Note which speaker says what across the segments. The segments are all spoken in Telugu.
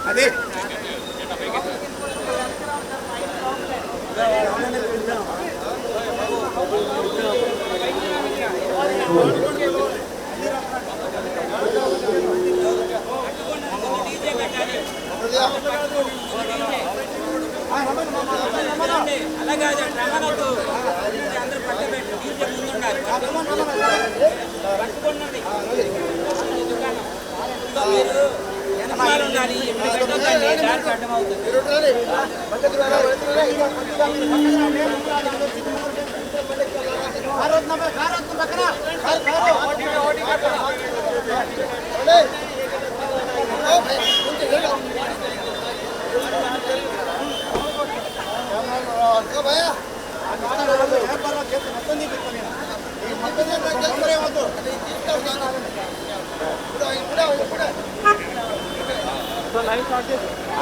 Speaker 1: అదే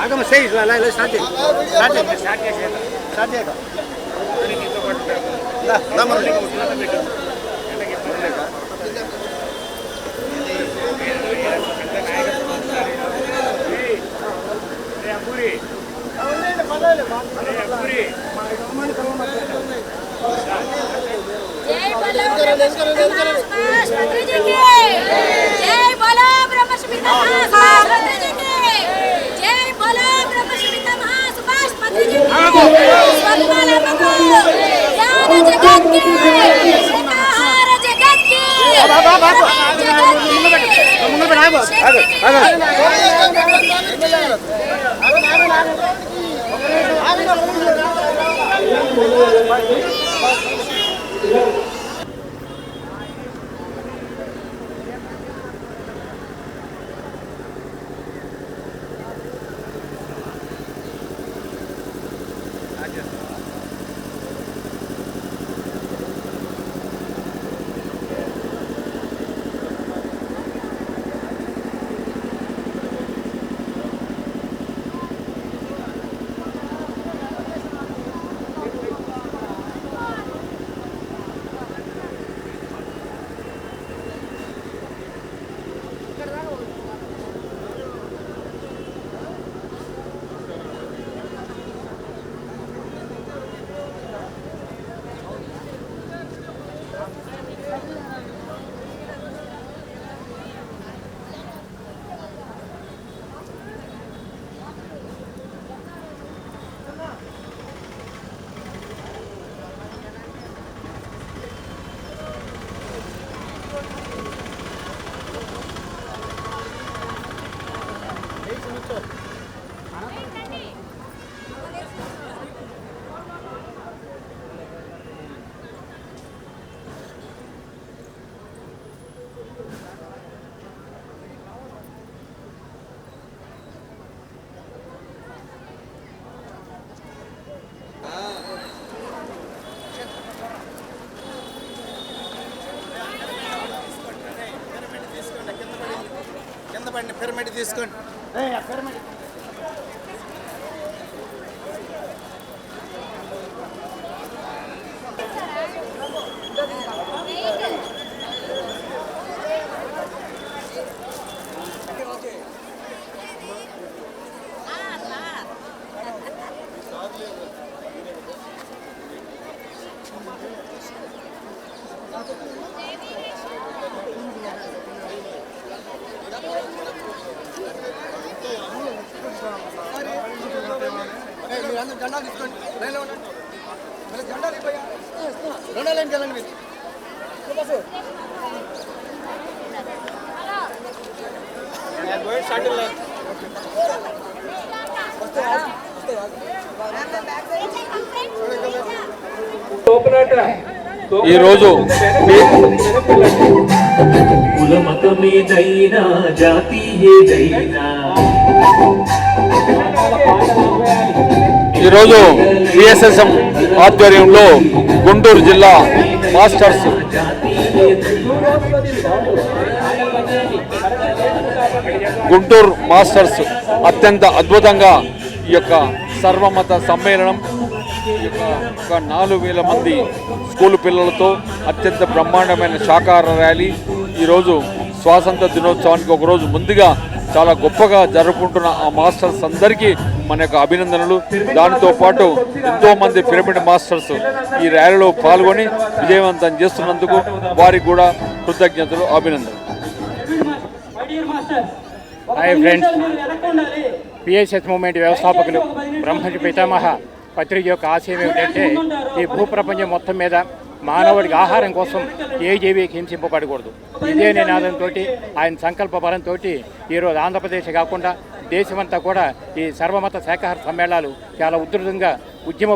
Speaker 1: ఆగమ సై స్టార్ట్ పిరమిడ్ తీసుకోండి. జెండా తీసుకోండి. లైన్లో ఉండండి. జెండా అయిపోయా రెండో లైన్కి వెళ్ళండి. మీరు
Speaker 2: ఈరోజు
Speaker 3: కులమతమేదైనా జాతి ఏదైనా
Speaker 2: ఈరోజు సిఎస్ఎస్ఎం ఆధ్వర్యంలో గుంటూరు జిల్లా మాస్టర్స్ గుంటూరు మాస్టర్స్ అత్యంత అద్భుతంగా ఈ యొక్క సర్వమత సమ్మేళనం ఈ యొక్క 4,000 మంది స్కూలు పిల్లలతో అత్యంత బ్రహ్మాండమైన శాకాహార ర్యాలీ ఈరోజు స్వాతంత్ర దినోత్సవానికి ఒకరోజు ముందుగా చాలా గొప్పగా జరుపుకుంటున్న ఆ మాస్టర్స్ అందరికీ మన యొక్క అభినందనలు. దానితో పాటు ఎంతోమంది పిరమిడ్ మాస్టర్స్ ఈ ర్యాలీలో పాల్గొని విజయవంతం చేస్తున్నందుకు వారికి కూడా కృతజ్ఞతలు, అభినందనలు.
Speaker 4: హాయ్ ఫ్రెండ్స్, పిఎస్ఎస్ మూవ్మెంట్ వ్యవస్థాపకులు బ్రహ్మజి పితామహ పత్రిక యొక్క ఆశయం ఏమిటంటే ఈ భూప్రపంచం మొత్తం మీద మానవుడికి ఆహారం కోసం ఏ జీవికి హింసింపబడకూడదు. ఇదే నినాదంతో ఆయన సంకల్ప బలంతో ఈరోజు ఆంధ్రప్రదేశ్ కాకుండా దేశమంతా కూడా ఈ సర్వమత శాకాహార సమ్మేళనాలు చాలా ఉధృతంగా ఉద్యమ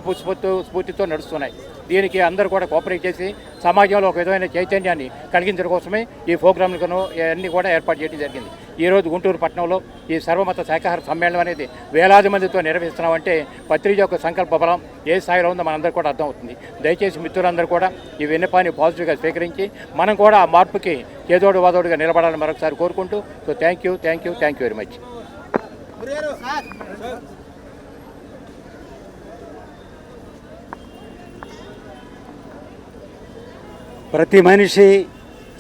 Speaker 4: స్ఫూర్తితో నడుస్తున్నాయి. దీనికి అందరూ కూడా కోఆపరేట్ చేసి సమాజంలో ఒక విధమైన చైతన్యాన్ని కలిగించడం కోసమే ఈ ప్రోగ్రాంలను అన్నీ కూడా ఏర్పాటు చేయడం జరిగింది. ఈరోజు గుంటూరు పట్టణంలో ఈ సర్వమత శాకాహార సమ్మేళనం అనేది వేలాది మందితో నిర్వహిస్తున్నామంటే పత్రిక యొక్క సంకల్ప బలం ఏ స్థాయిలో ఉందో మనందరూ కూడా అర్థమవుతుంది. దయచేసి మిత్రులందరూ కూడా ఈ విన్నపాన్ని పాజిటివ్గా స్వీకరించి మనం కూడా ఆ మార్పుకి చేదోడు వాదోడుగా నిలబడాలని మరొకసారి కోరుకుంటూ so thank you very much.
Speaker 5: ప్రతి మనిషి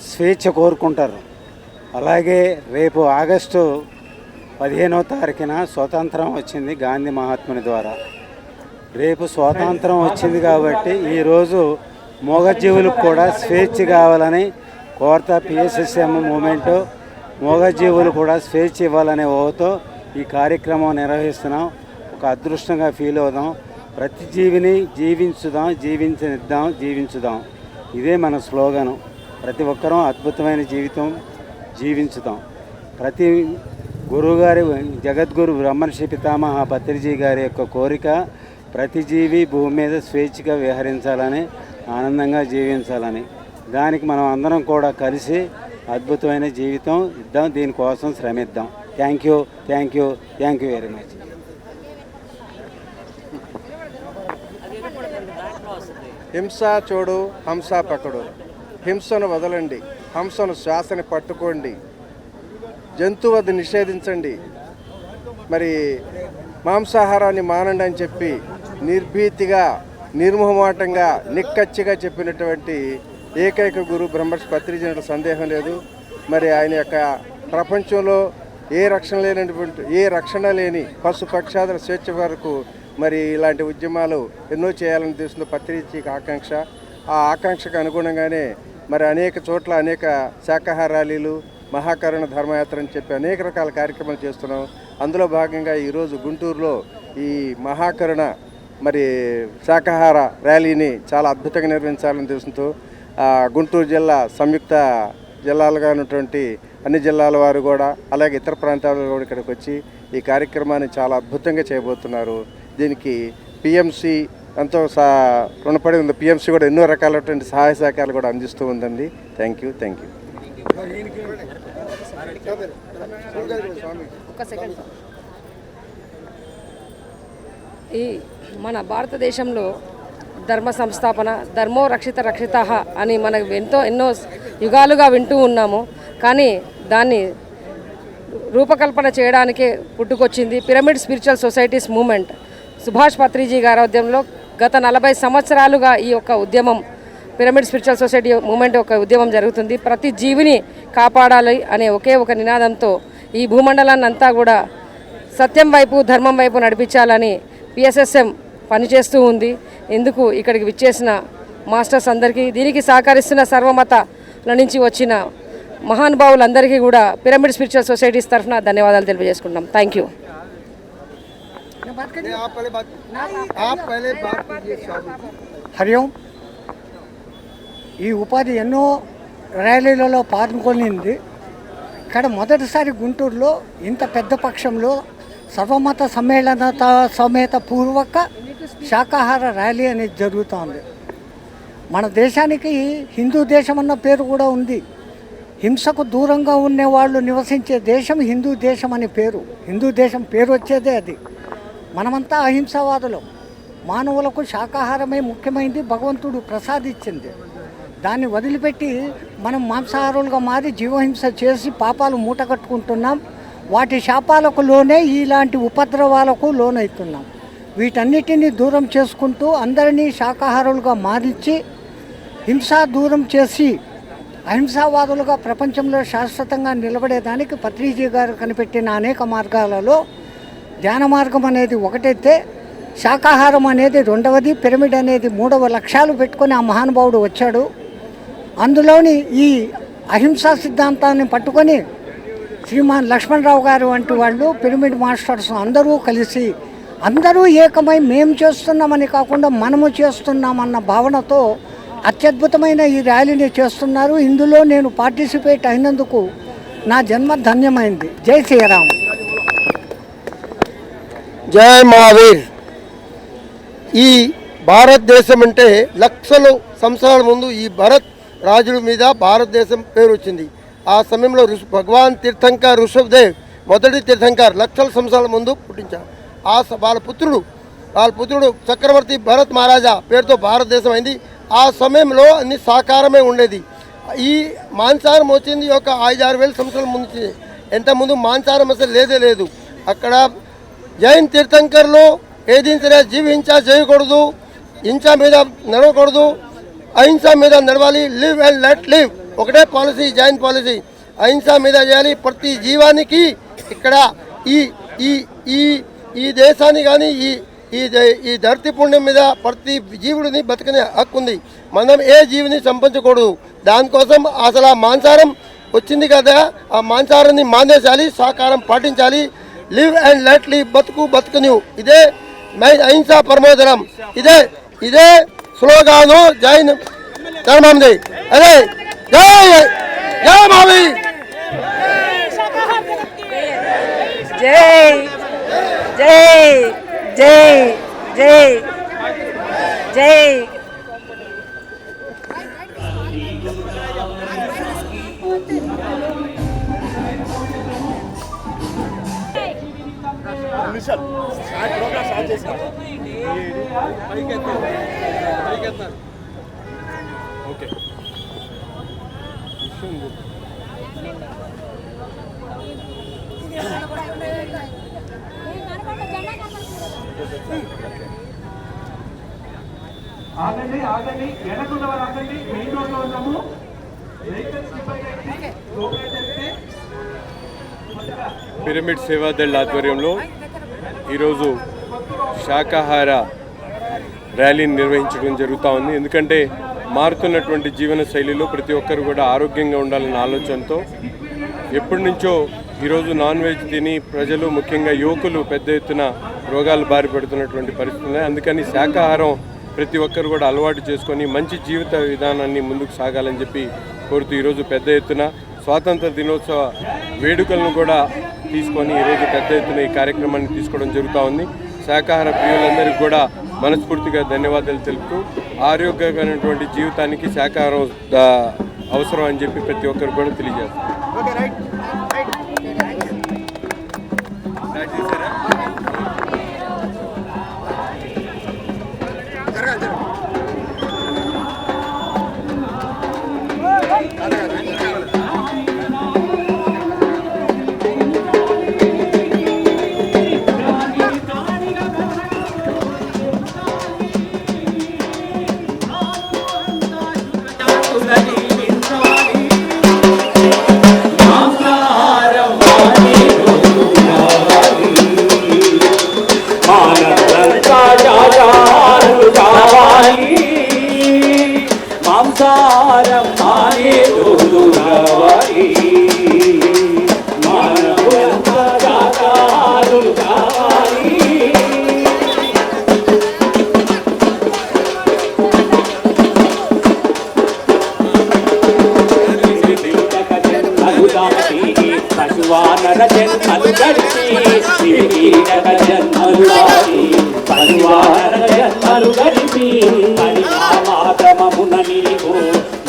Speaker 5: స్వేచ్ఛ కోరుకుంటారు. అలాగే రేపు ఆగస్టు 15వ తారీఖున స్వాతంత్రం వచ్చింది గాంధీ మహాత్ముని ద్వారా. రేపు స్వాతంత్రం వచ్చింది కాబట్టి ఈరోజు మూగజీవులకు కూడా స్వేచ్ఛ కావాలని కోరతా పిఎస్ఎస్ఎం మూమెంటు మూగజీవులు కూడా స్వేచ్ఛ ఇవ్వాలనే ఓతో ఈ కార్యక్రమం నిర్వహిస్తున్నాం. ఒక అదృష్టంగా ఫీల్ అవుదాం. ప్రతి జీవిని జీవించుదాం. ఇదే మన స్లోగను. ప్రతి ఒక్కరూ అద్భుతమైన జీవితం జీవించుదాం. ప్రతి గురువుగారి జగద్గురు బ్రహ్మర్షి పితామహ పత్రిజీ గారి యొక్క కోరిక ప్రతి జీవి భూమి మీద స్వేచ్ఛగా విహరించాలని, ఆనందంగా జీవించాలని. దానికి మనం అందరం కూడా కలిసి అద్భుతమైన జీవితం ఇద్దాం, దీనికోసం శ్రమిద్దాం. Thank you very much.
Speaker 1: హింస చూడు, హంస పకడు. హింసను వదలండి, హంసను శ్వాసని పట్టుకోండి, జంతువధ నిషేధించండి, మరి మాంసాహారాన్ని మానండి అని చెప్పి నిర్భీతిగా, నిర్మోహమాటంగా, నిక్కచ్చిగా చెప్పినటువంటి ఏకైక గురు బ్రహ్మర్షి పత్రిజీ సందేహం లేదు. మరి ఆయన యొక్క ప్రపంచంలో ఏ రక్షణ లేని పశు పక్షాదుల స్వేచ్ఛ వరకు మరి ఇలాంటి ఉద్యమాలు ఎన్నో చేయాలని తెలుస్తుంది పత్రిజీకి ఆకాంక్ష. ఆ ఆకాంక్షకు అనుగుణంగానే మరి అనేక చోట్ల అనేక శాకాహార ర్యాలీలు, మహాకరుణ ధర్మయాత్ర అని చెప్పి అనేక రకాల కార్యక్రమాలు చేస్తున్నాం. అందులో భాగంగా ఈరోజు గుంటూరులో ఈ మహాకరుణ మరి శాకాహార ర్యాలీని చాలా అద్భుతంగా నిర్వహించాలని తెలుసుతో గుంటూరు జిల్లా సంయుక్త జిల్లాలుగా ఉన్నటువంటి అన్ని జిల్లాల వారు కూడా అలాగే ఇతర ప్రాంతాల కూడా ఇక్కడికి వచ్చి ఈ కార్యక్రమాన్ని చాలా అద్భుతంగా చేయబోతున్నారు. దీనికి పిఎంసి ఎంతో రుణపడి ఉంది. పిఎంసి కూడా ఎన్నో రకాలైనటువంటి సహాయ సహకారాలు కూడా అందిస్తూ ఉందండి. Thank you.
Speaker 6: ఈ మన భారతదేశంలో ధర్మ సంస్థాపన, ధర్మో రక్షిత అని మనకు ఎన్నో యుగాలుగా వింటూ ఉన్నాము. కానీ దాన్ని రూపకల్పన చేయడానికే పుట్టుకొచ్చింది pyramid spiritual societies movement. Subhash Patriji గారి ఉద్యమంలో గత 40 సంవత్సరాలుగా ఈ యొక్క ఉద్యమం పిరమిడ్ స్పిరిచువల్ సొసైటీ మూమెంట్ ఒక ఉద్యమం జరుగుతుంది. ప్రతి జీవిని కాపాడాలి అనే ఒకే ఒక నినాదంతో ఈ భూమండలాన్ని అంతా కూడా సత్యం వైపు, ధర్మం వైపు నడిపించాలని పిఎస్ఎస్ఎం పనిచేస్తూ ఉంది. ఇందుకు ఇక్కడికి విచ్చేసిన మాస్టర్స్ అందరికీ, దీనికి సహకరిస్తున్న సర్వమతాల నుంచి వచ్చిన మహానుభావులందరికీ కూడా పిరమిడ్ స్పిరిచువల్ సొసైటీస్ తరఫున ధన్యవాదాలు తెలియజేసుకుంటాం. Thank you.
Speaker 7: హరి ఓం. ఈ ఉపాధి ఎన్నో ర్యాలీలలో పాల్గొనింది. ఇక్కడ మొదటిసారి గుంటూరులో ఇంత పెద్ద పక్షంలో సర్వమత సమ్మేళనత సమేత పూర్వక శాకాహార ర్యాలీ అనేది జరుగుతోంది. మన దేశానికి హిందూ దేశం అన్న పేరు కూడా ఉంది. హింసకు దూరంగా ఉండేవాళ్ళు నివసించే దేశం హిందూ దేశం అనే పేరు. హిందూ దేశం పేరు వచ్చేదే అది. మనమంతా అహింసావాదులం. మానవులకు శాకాహారమే ముఖ్యమైనది, భగవంతుడు ప్రసాదించింది. దాన్ని వదిలిపెట్టి మనం మాంసాహారులుగా మారి జీవహింస చేసి పాపాలు మూట కట్టుకుంటున్నాం. వాటి శాపాలకు లోనే ఇలాంటి ఉపద్రవాలకు లోనవుతున్నాం. వీటన్నిటిని దూరం చేసుకుంటూ అందరినీ శాకాహారులుగా మారించి హింస దూరం చేసి అహింసావాదులుగా ప్రపంచంలో శాశ్వతంగా నిలబడేదానికి పత్రిజీ గారు కనిపెట్టిన అనేక మార్గాలలో ధ్యాన మార్గం అనేది ఒకటైతే శాకాహారం అనేది రెండవది, పిరమిడ్ అనేది మూడవ లక్ష్యాలు పెట్టుకొని ఆ మహానుభావుడు వచ్చాడు. అందులోని ఈ అహింసా సిద్ధాంతాన్ని పట్టుకొని శ్రీమాన్ లక్ష్మణరావు గారు వంటి వాళ్ళు, పిరమిడ్ మాస్టర్స్ అందరూ కలిసి అందరూ ఏకమై మేము చేస్తున్నామని కాకుండా మనము చేస్తున్నామన్న భావనతో అత్యద్భుతమైన ఈ ర్యాలీని చేస్తున్నారు. ఇందులో నేను పార్టిసిపేట్ అయినందుకు నా జన్మ ధన్యమైంది. జై శ్రీరామ్.
Speaker 1: జై మహావీర్. ఈ భారతదేశం అంటే లక్షల సంవత్సరాల ముందు ఈ భరత్ రాజుల మీద భారతదేశం పేరు వచ్చింది. ఆ సమయంలో భగవాన్ తీర్థంకర్ ఋషభదేవ్ మొదటి తీర్థంకర్ లక్షల సంవత్సరాల ముందు పుట్టించారు. వాళ్ళ పుత్రుడు చక్రవర్తి భరత్ మహారాజా పేరుతో భారతదేశం అయింది. ఆ సమయంలో అన్ని సాకారమే ఉండేది. ఈ మాంసాహారం వచ్చింది ఒక 5-6 సంవత్సరాల ముందు. ఎంత ముందు మాంసాహారం అసలు లేదు. అక్కడ జైన్ తీర్థంకర్లు ఏది సరే జీవించా చేయకూడదు, హింస మీద నడవకూడదు, అహింస మీద నడవాలి. లివ్ అండ్ లెట్ లివ్ ఒకటే పాలసీ, జైన్ పాలసీ. అహింస మీద చేయాలి. ప్రతి జీవానికి ఇక్కడ ఈ ఈ ఈ ఈ దేశాన్ని కానీ ఈ ధరతి పుణ్యం మీద ప్రతి జీవుడిని బతికనే హక్కు ఉంది. మనం ఏ జీవిని చంపించకూడదు. దానికోసం అసలు ఆ మాంసాహారం వచ్చింది కదా, ఆ మాంసాహారాన్ని మానేసాలి, సాకారం పాటించాలి. లివ్ అండ్ లెట్ లివ్, బతుకు నీవు. ఇదే అహింసా పరమోధరం. ఇదే స్లోగాను జైన్ ధర్మంది. అదే జై మావి.
Speaker 6: జై జై జై జై జై.
Speaker 3: ఆగండి వెనకున్న వారు ఆగండి. మెయిన్ రోడ్ లో ఉన్నాము.
Speaker 2: పిరమిడ్ సేవాదళ్ ఆధ్వర్యంలో ఈరోజు శాకాహార ర్యాలీని నిర్వహించడం జరుగుతూ ఉంది. ఎందుకంటే మారుతున్నటువంటి జీవన శైలిలో ప్రతి ఒక్కరు కూడా ఆరోగ్యంగా ఉండాలన్న ఆలోచనతో ఎప్పటి నుంచో ఈరోజు నాన్ వెజ్ తిని ప్రజలు ముఖ్యంగా యువకులు పెద్ద ఎత్తున రోగాలు బారి పడుతున్నటువంటి పరిస్థితులు. అందుకని శాకాహారం ప్రతి ఒక్కరు కూడా అలవాటు చేసుకొని మంచి జీవిత విధానాన్ని ముందుకు సాగాలని చెప్పి కోరుతూ ఈరోజు పెద్ద ఎత్తున స్వాతంత్ర దినోత్సవ వేడుకలను కూడా తీసుకొని ఈరోజు పెద్ద ఎత్తున ఈ కార్యక్రమాన్ని తీసుకోవడం జరుగుతూ ఉంది. శాకాహార ప్రియులందరికీ కూడా మనస్ఫూర్తిగా ధన్యవాదాలు తెలుపుతూ ఆరోగ్యకరమైనటువంటి జీవితానికి శాకాహారం అవసరం అని చెప్పి ప్రతి ఒక్కరు కూడా తెలియజేస్తారు.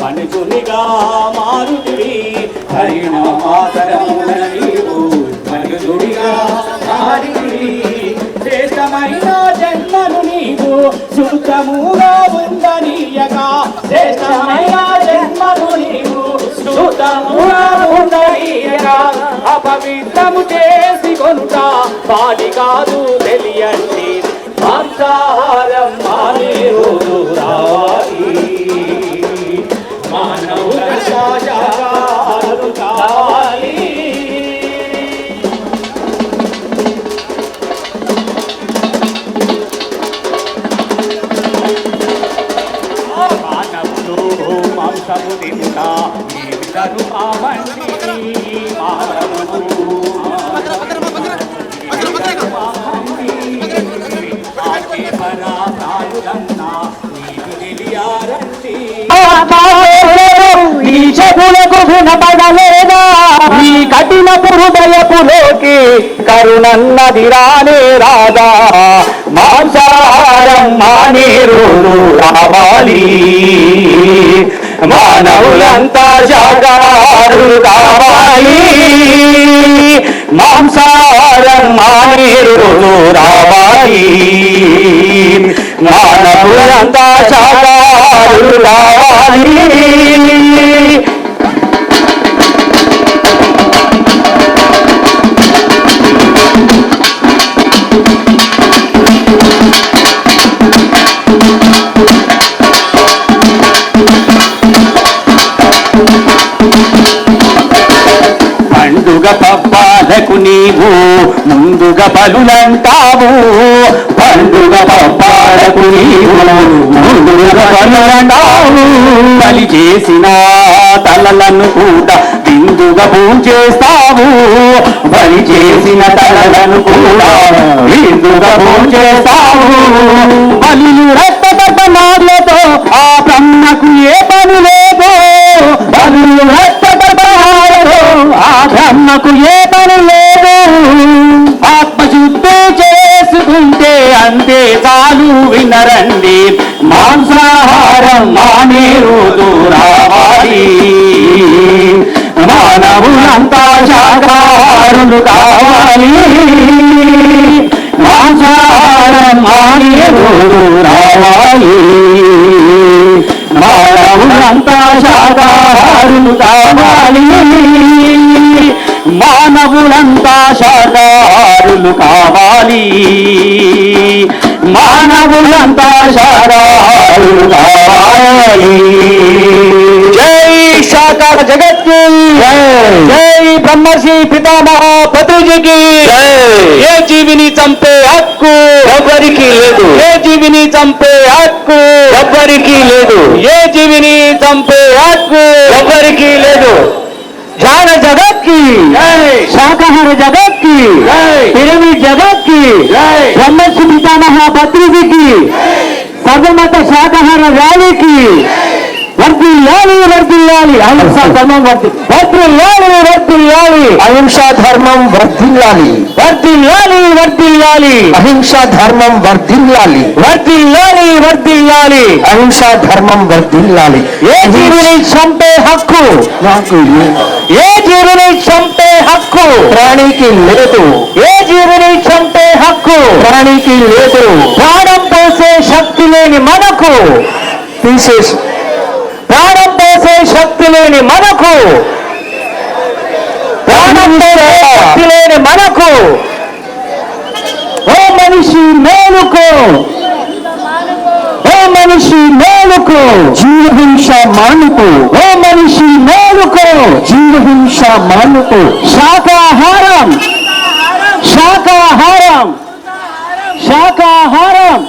Speaker 3: మనుషునిగా మారుతివి హరినామాతరమున నీవు మనుషునిగా మారితివి శ్రేష్టమైన జన్మను నీవు సుఖముగా ఉండనీయగా శ్రేష్టమైన జన్మను నీవు సుఖముగా ఉండనీయగా అపవిత్ర
Speaker 8: మోసము చేసి కొనుట పాడి కాదు తెలియండి మాంసాహారం మానే రోజు రావాలి మానవుల శాకాహారులు కావాలి మానవులు మాంసము తింటా జీవితను మామండి
Speaker 9: ఈ చెవులకు వినపడలేదా ఈ కఠిన హృదయపులోకి కరుణన్నది రానే రాదా మాంసాహారం మానే రోజు రావాలి మానవులంతా శాకాహారులు కావాలి మాంసాహారం మానే రోజు రావాలి మానవులంతా శాకాహారులు కావాలి పండుగ పబ్బాలకు నీవు ముందుగా బలులంటావు పండుగ పబ్బాలకు నీవు ముందుగా బలులంటావు బలి చేసిన తలలను కూడా బిందుగా పూజేస్తావు బలి చేసిన తలలను కూడా బిందుగా పూజేస్తావు బలిలు రక్తపట్టణాలతో ఆ బ్రహ్మకు ఏ పని లేదో బలులు రక్తపట్టణాలతో ఆ బ్రహ్మకు ఏ పని లేదు ఆత్మశుద్ధి చేసుకుంటే అంతే చాలు వినరండి మాంసాహారం మానే రోజు రావాలి మానవులంతా శాకాహారులు కావాలి మాంసాహారం మానే రోజు రావాలి మానవులంతా శాకాహారులు కావాలి మానవులంతా శాకాహారులు కావాలి మానవులంతా శాకాహారులు కావాలి జై శాకార జగత్కి జై బ్రహ్మర్షి పితామహ పత్రిజీకి ఏ జీవిని చంపే హక్కు ఎవ్వరికి లేదు ఏ జీవిని చంపే హక్కు ఎవ్వరికి లేదు ఏ జీవిని చంపే హక్కు ఎవ్వరికి లేదు ध्यान जगत की शाकाहार जगत की पिरामिड जगत की ब्रह्मर्षि पितामह पत्रिजी की सर्वमत शाकाहार रैली की वर्धिल्लाली वर्धिल्लाली अहिंसा धर्मं वर्धिल्लाली अहिंसा धर्मं वर्धिल्लाली वर्धिल्लाली वर्धिल्लाली अहिंसा धर्मं वर्धिल्लाली वर्धिल्लाली वर्धिल्लाली अहिंसा धर्मं वर्धिल्लाली ఏ జీవిని చంపే హక్కు నాకు లేదు ఏ జీవిని చంపే హక్కు ప్రాణికి లేదు ఏ జీవిని చంపే హక్కు ప్రాణికి లేదు ప్రాణం పోసే శక్తి లేని మనకు తీసేసి ప్రాణం పోసే శక్తి లేని మనకు ప్రాణం పోసే శక్తి లేని మనకు ఓ మనిషి మేలుకో ఓ మనిషి మేలుకో జీవహింస మానుకో ఓ మనిషి మేలుకో జీవహింస మానుకో శాకాహారం శాకాహారం శాకాహారం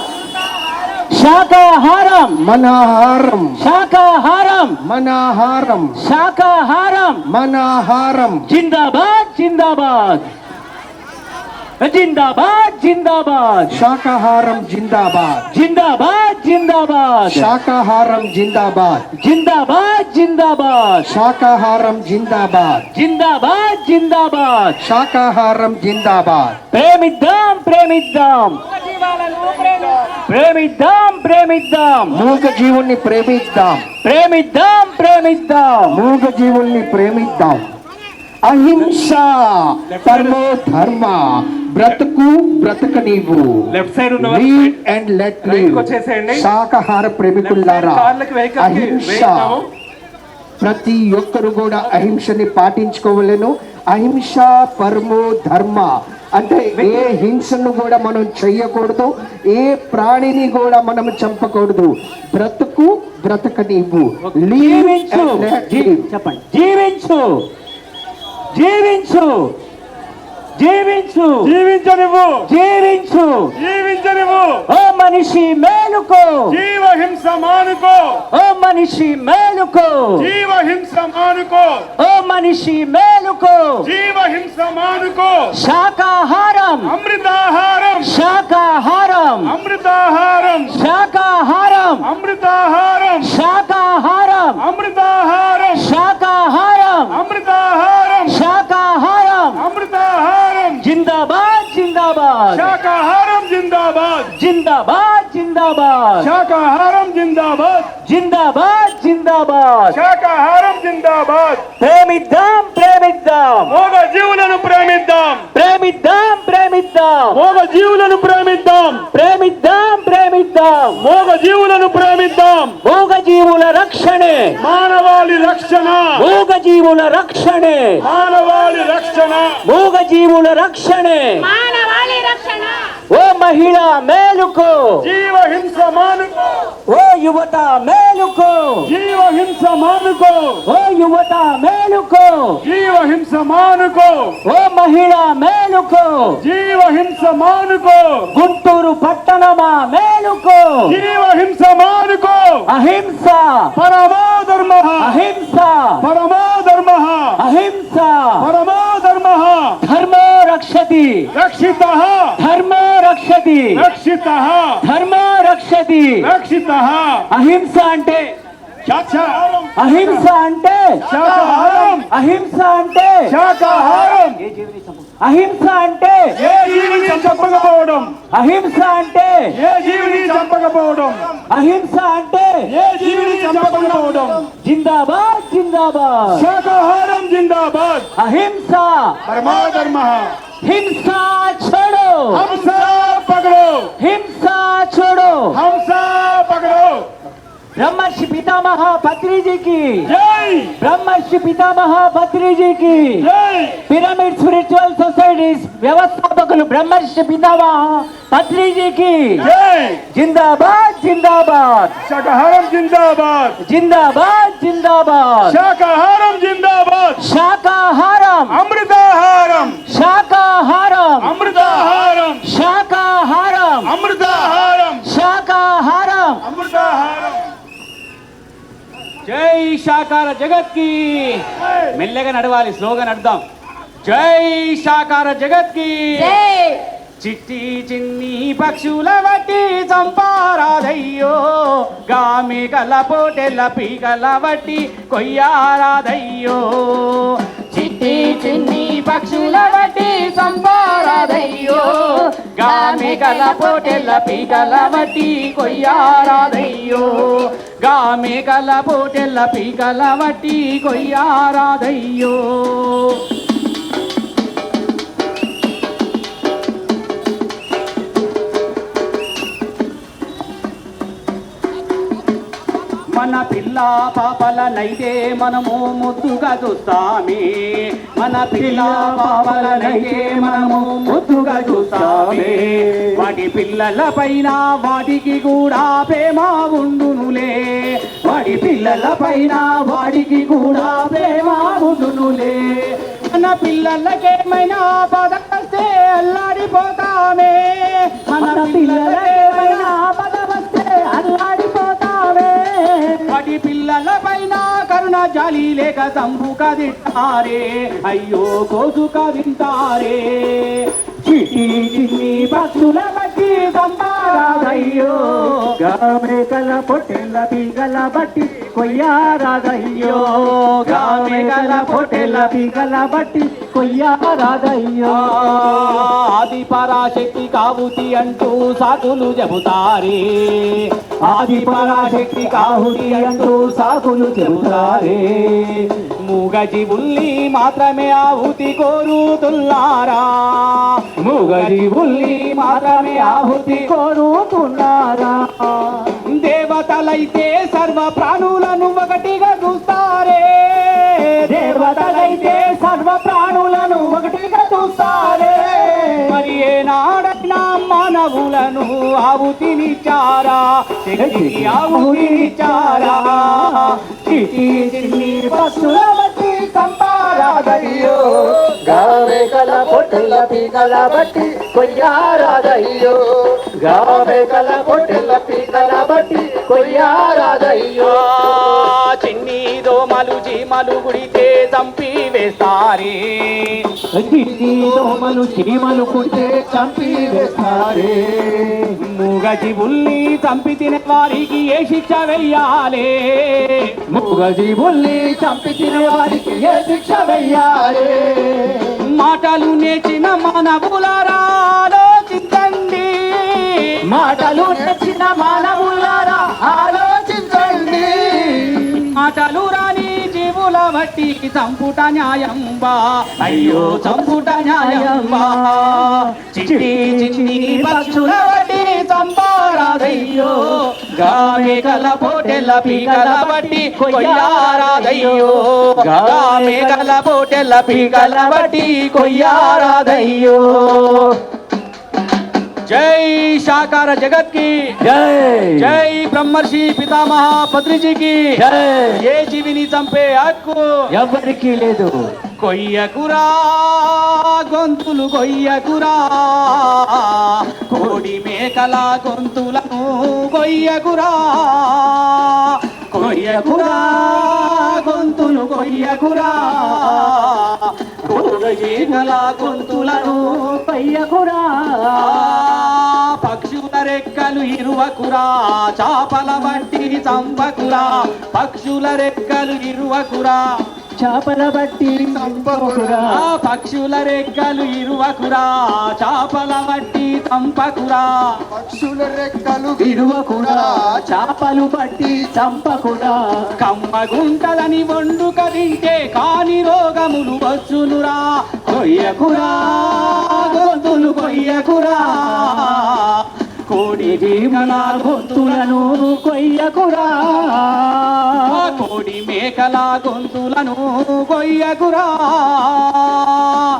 Speaker 9: శాకాహారం మనాహారం శాకాహారం మనాహారం శాకాహారం మనాహారం జిందాబాద్ జిందాబాద్ జిందాబాద్ జిందాబాద్ శాకాహారం జిందాబాద్ జిందాబాద్ జిందాబాద్ శాకాహారం జిందాబాద్ జిందాబాద్ జిందాబాద్ శాకాహారం జిందాబాద్ జిందాబాద్ జిందాబాద్ శాకాహారం జిందాబాద్ ప్రేమిద్దాం ప్రేమిద్దాం ప్రేమిద్దాం ప్రేమిద్దాం మూగ జీవుల్ని ప్రేమిద్దాం ప్రేమిద్దాం ప్రేమిద్దాం మూగ జీవుల్ని ప్రేమిద్దాం అహింస పరమో ధర్మ బ్రతుకు బ్రతక నీవు
Speaker 3: లెఫ్ట్ సైడ్ ఉన్న
Speaker 9: అండ్ లెట్
Speaker 3: రైట్కి వచ్చేసేయండి.
Speaker 9: శాకాహార ప్రేమికులారా
Speaker 3: కార్లకి వెహికల్
Speaker 9: అహింస ప్రతి ఒక్కరు కూడా అహింసని పాటించుకోవలేను అహింస పరమో ధర్మ. అంటే ఏ హింసను కూడా మనం చెయ్యకూడదు, ఏ ప్రాణిని కూడా మనం చంపకూడదు. బ్రతుకు బ్రతకనివ్వు,
Speaker 8: జీవించు. చెప్పండి, జీవించు జీవించు జీవించు జీవించనివ్వు జీవించు జీవించనివ్వు. ఓ మనిషి మేలుకో, జీవహింస మానుకో. ఓ మనిషి మేలుకో, జీవహింస మానుకో. ఓ మనిషి మేలుకో, జీవహింస మానుకో. శాకాహారం అమృతాహారం, శాకాహారం అమృతాహారం, శాకాహారం అమృతాహారం, శాకాహారం అమృతాహారం, శాకాహారం అమృతాహారం, శాకాహారం అమృతాహారం. జిందాబాద్ జిందాబాద్, శాకాహారం జిందాబాద్, జిందాబాద్ జిందాబాద్, శాకాహారం జిందాబాద్, జిందాబాద్ జిందాబాద్, శాకాహారం జిందాబాద్. ప్రేమిద్దాం ప్రేమిద్దాం, మోగ జీవులను ప్రేమిద్దాం, ప్రేమిద్దాం ప్రేమిద్దాం, మోగ జీవులను ప్రేమిద్దాం, ప్రేమిద్దాం ప్రేమిద్దాం, మోగ జీవులను ప్రేమిద్దాం. మోగ జీవుల రక్షణే మానవాళి రక్షణ, మోగ జీవుల రక్షణే మానవాళి రక్షణ, మోగ జీవుల రక్షణే మానవాళి రక్షణ. ఓ మహిళ మేలుకో, జీవహింస మానుకో. ఓ యువత మేలుకో, జీవహింస మానుకో. ఓ యువత మేలుకో, జీవహింస మానుకో. ఓ మహిళ మేలుకో, జీవహింస మానుకో. గుంటూరు పట్టణమా మేలుకో, జీవహింస మానుకో. అహింస పరమో ధర్మ, అహింస పరమో ధర్మ, అహింస పరమో ధర్మ. ధర్మో రక్షతి రక్షితః, ధర్మో రక్షతి రక్షితః, ధర్మో రక్షతి రక్షితః. అహింస అంటే శాకాహారం, అహింస అంటే శాకాహారం, అహింస అంటే శాకాహారం. అహింస అంటే ఏ జీవిని చంపకపోవడం, అహింస అంటే ఏ జీవిని చంపకపోవడం, అహింస అంటే ఏ జీవిని చంపకపోవడం. జిందాబాద్ జిందాబాద్, శాకాహారం జిందాబాద్. అహింస పరమో ధర్మ, హింసా छोड़ो, हमसा पकड़ो, हिंसा छोड़ो, हमसा पकड़ो. ब्रह्मर्षि पितामह पत्री जी की जय, ब्रह्मर्षि पितामह पत्री जी की जय. पिरामिड स्पिरिचुअल सोसाइटीज व्यवस्थापकुलु ब्रह्मर्षि पितामह पत्री जी की जय. जिंदाबाद जिंदाबाद, शाकाहारम जिंदाबाद, जिंदाबाद जिंदाबाद, शाकाहारम जिंदाबाद, शाकाहारम अमृताहारम, शाकाहारम अमृताहारम, शाकाहारम अमृताहारम, शाकाहारम अमृताहारम. జై శాకార జగత్ కి. మెల్లగా నడవాలి, స్లోగా నడుద్దాం. జై శాకార జగత్ కి. చిట్టి చిన్ని పక్షుల వట్టి చంపారాదయ్యో, గామి గల పోటెల పీకల వట్టి కొయ్యారాదయ్యో. చిట్టి చిన్ని పక్షుల వట్టి చంపారాదయ్యో, గామి గల పోటెల పీకల వట్టి కొయ్యారాదయ్యో. గామి గల పోటెల పీకల వట్టి కొయ్యారాదయ్యో. మన పిల్ల పాపలనైతే మనము ముద్దుగా చూస్తామే, మన పిల్ల పాపలనైతే మనము ముద్దుగా చూస్తామే. వాటి పిల్లల పైన వాటికి కూడా ప్రేమ ఉండునులే, వాటి పిల్లల పైన వాటికి కూడా ప్రేమ ఉండునులే. మన పిల్లలకేమైనా బాధ వస్తే అల్లాడిపోతామే, మన పిల్లలకేమైనా బాధ వస్తే అల్లాడిపోతామే. వాటి పిల్లల పైన కరుణ జాలి లేక సంపుక తింటారే, అయ్యో కోసుక వింటారే. చిట్టి చిన్ని పక్షుల బట్టి సంపారాదయ్యో, గామెకల పొట్టెల పీగల బట్టి కొయ్యారాదయ్యో, గామెకల పొట్టెల పీగల బట్టి కొయ్యారాదయ్యో. ఆది పరాశక్తి కావుతి అంటూ సాకులు చెబుతారే, ఆది పరాశక్తి కావుతి అంటూ సాకులు చెబుతారే. మూగ జీవుల్ని మాత్రమే ఆహుతి కోరుతున్నారా, మూగ జీవుల్ని మాత్రమే ఆహుతి కోరుతున్నారా. దేవతలైతే సర్వ ప్రాణులను ఒకటిగా చూస్తారే, దేవ దేవతలైతే సర్వ ప్రాణులను ఒకటిగా చూస్తారే. మరి ఏనాడైనా మానవులను ఆవుతినిచ్చారా, ఆవుతినిచ్చారా? చిటి చిన్ని పశువుల బట్టి సంపారాదయ్యో,
Speaker 9: గావేకల పొట్టెల పీకల బట్టి కొయ్యారాదయ్యో, గావేకల పొట్టెల పీకల బట్టి కొయ్యారాదయ్యో.
Speaker 8: చిన్ని దోమలు చీమలు గుడితే చంపి వేస్తారే, చిన్ని దోమలు చీమలు కుడితే చంపి వేస్తారే. మూగ జీవుల్ని చంపి తినే వారికి ఏ శిక్ష వెయ్యాలే, మూగ జీవుల్ని చంపి తినే వారికి ఏ శిక్ష వెయ్యాలే. మాటలు నేర్చిన మానవులారా ఆలోచించండి, మాటలు నేర్చిన మానవులారా ఆలోచించండి. మాటలు రాని జీవుల బట్టి చంపుట న్యాయంబా, అయ్యో చంపుట న్యాయంబా. చిట్టి చిన్ని పక్షుల బట్టి చంపారాదయ్యో, గామెకల పోటెల పీకల బట్టి కొయ్యారాదయ్యో, గామెకల పోటెల పీకల బట్టి కొయ్యారాదయ్యో. జై శాకార జగత్ కి జై, జై బ్రహ్మర్షి పితామహ పత్రిజీకి జై. ఏ జీవిని చంపే హక్కు ఎవరికి లేదు. కొయ్యకురా గొంతులు కొయ్యకురా, కోడి మేకల గొంతులను కొయ్యకురా, కొయ్యకురా గొంతులు కొయ్యకురా, జీవుల గొంతులను కొయ్యకురా. పక్షుల రెక్కలు ఇరువకురా, చాపల బట్టి చంపకురా, పక్షుల రెక్కలు ఇరువకురా, చాపల బట్టి చంపకురా, పక్షుల రెక్కలు ఇరువకురా, చాపల బట్టి చంపకురా, పక్షుల రెక్కలు ఇరువకురా, చాపలు బట్టి చంపకురా. కమ్మగుంటదని వండుక తింటే కాని రోగములు వచ్చునురా, కొయ్యకురా గొంతులు కొయ్యకురా, కోడి జీవుల గొంతులను కొయ్యకురా, కోడి మేకల గొంతులను కొయ్యకురా,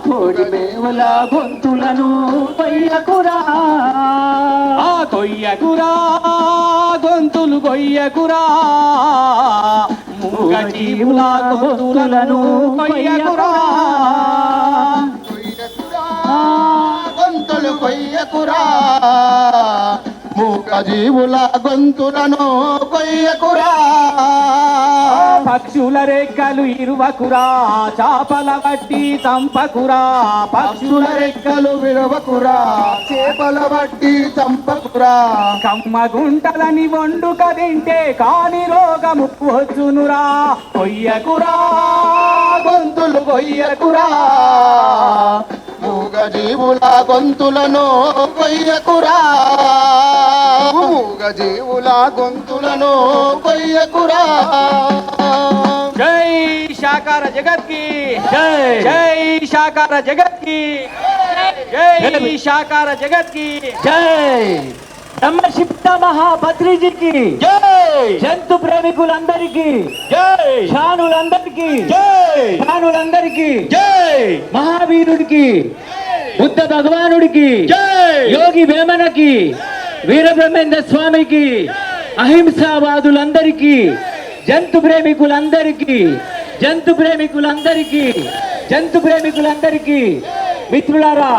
Speaker 8: కోడి మేకల గొంతులను కొయ్యకురా, కొయ్యకురా గొంతులు కొయ్యకురా, మూగ జీవుల గొంతులను కొయ్యకురా,
Speaker 10: గొంతులు కొయ్యకురా, మూగ జీవుల గొంతులను కొయ్యకురా.
Speaker 8: పక్షుల రెక్కలు ఇరువకురా, చాపల బట్టి చంపకురా, పక్షుల రెక్కలు
Speaker 10: విరవకురా, చేపల బట్టి చంపకురా.
Speaker 8: కమ్మగుంటలని వండుక తింటే కాని రోగము వచ్చునురా, కొయ్యకురా గొంతులు కొయ్యకురా,
Speaker 10: మూగ జీవుల గొంతులను కొయ్యకురా, మూగ జీవుల గొంతులను కొయ్యకురా.
Speaker 8: జై శాకార జగత్ కి జై, జై శాకార జగత్ కి జై, శాకార జగత్ కి జై. బ్రహ్మర్షి పితామహ పత్రిజీకి జై, జంతు ప్రేమికులందరికీ జై, శానులందరికీ జై, శానులందరికీ జై, మహావీరుడికి బుద్ధ భగవానుడికి జై, యోగి వేమనకి, వీరబ్రహ్మేంద్ర స్వామికి, అహింసావాదులందరికీ, జంతు ప్రేమికులందరికీ, జంతు ప్రేమికులందరికీ, జంతు ప్రేమికులందరికీ. మిత్రులారా,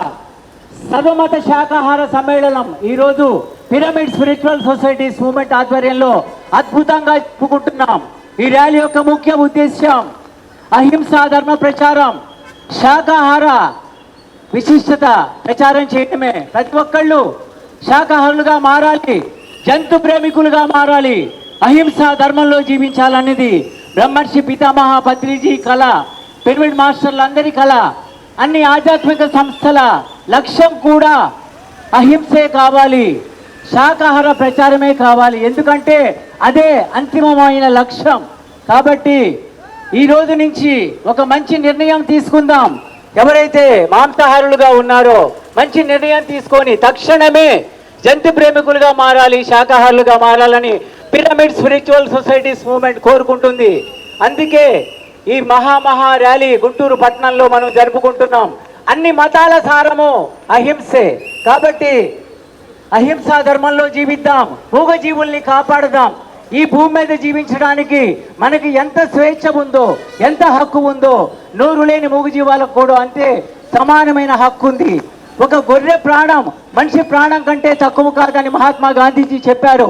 Speaker 8: సర్వమత శాకాహార సమ్మేళనం ఈరోజు పిరమిడ్ స్పిరిచువల్ సొసైటీస్ మూవ్మెంట్ ఆధ్వర్యంలో అద్భుతంగా జరుపుకుంటున్నాం. ఈ ర్యాలీ యొక్క ముఖ్య ఉద్దేశ్యం అహింసా ధర్మ ప్రచారం, శాకాహార విశిష్టత ప్రచారం చేయడమే. ప్రతి ఒక్కళ్ళు శాకాహారులుగా మారాలి, జంతు ప్రేమికులుగా మారాలి, అహింసా ధర్మంలో జీవించాలనేది బ్రహ్మర్షి పితామహ పత్రిజీ కళ, పిరమిడ్ మాస్టర్లందరి కళ. అన్ని ఆధ్యాత్మిక సంస్థల లక్ష్యం కూడా అహింసే కావాలి, శాకాహార ప్రచారమే కావాలి. ఎందుకంటే అదే అంతిమమైన లక్ష్యం. కాబట్టి ఈ రోజు నుంచి ఒక మంచి నిర్ణయం తీసుకుందాం. ఎవరైతే మాంసాహారులుగా ఉన్నారో మంచి నిర్ణయం తీసుకొని తక్షణమే జంతు ప్రేమికులుగా మారాలి, శాకాహారులుగా మారాలని పిరమిడ్ స్పిరిచువల్ సొసైటీస్ మూవ్మెంట్ కోరుకుంటుంది. అందుకే ఈ మహా ర్యాలీ గుంటూరు పట్టణంలో మనం జరుపుకుంటున్నాం. అన్ని మతాల సారము అహింసే. కాబట్టి అహింసా ధర్మంలో జీవిద్దాం, మూగజీవుల్ని కాపాడుదాం. ఈ భూమి మీద జీవించడానికి మనకి ఎంత స్వేచ్ఛ ఉందో, ఎంత హక్కు ఉందో, నోరు లేని మూగజీవాలకు కూడా అంతే సమానమైన హక్కు ఉంది. ఒక గొర్రె ప్రాణం మనిషి ప్రాణం కంటే తక్కువ కాదని మహాత్మా గాంధీజీ చెప్పారు.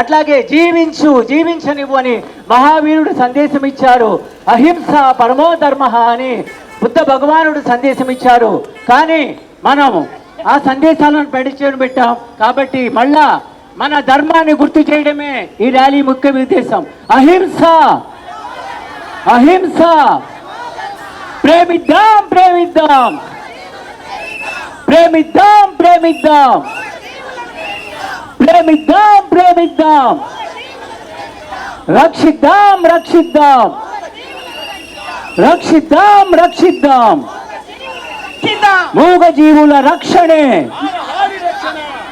Speaker 8: అట్లాగే జీవించనివ్వు అని మహావీరుడు సందేశం ఇచ్చారు. అహింస పరమో ధర్మ అని బుద్ధ భగవానుడు సందేశం ఇచ్చారు. కానీ మనం ఆ సందేశాలను పెట్టాం. కాబట్టి మళ్ళా మన ధర్మాన్ని గుర్తు చేయడమే ఈ ర్యాలీ ముఖ్య ఉద్దేశం. అహింస అహింస, ప్రేమిద్దాం ప్రేమిద్దాం ప్రేమిద్దాం ప్రేమిద్దాం ప్రేమిద్దాం ప్రేమిద్దాం, రక్షిద్దాం రక్షిద్దాం రక్షిద్దాం రక్షిద్దాం. మూగజీవుల రక్షణే,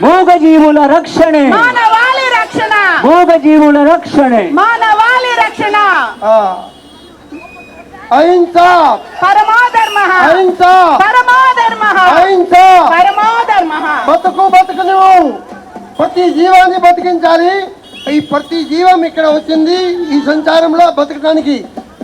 Speaker 8: మూగజీవుల రక్షణే,
Speaker 11: మానవాళి రక్షణ,
Speaker 8: మూగజీవుల రక్షణే,
Speaker 11: మానవాళి రక్షణ.
Speaker 10: అహింస
Speaker 11: పరమోధర్మ,
Speaker 10: అహింస
Speaker 11: పరమోధర్మ,
Speaker 10: అహింస
Speaker 11: పరమోధర్మ.
Speaker 10: బతుకును ప్రతి జీవాన్ని బతికించాలి. ఈ ప్రతి జీవం ఇక్కడ వచ్చింది ఈ సంచారంలో బతకడానికి.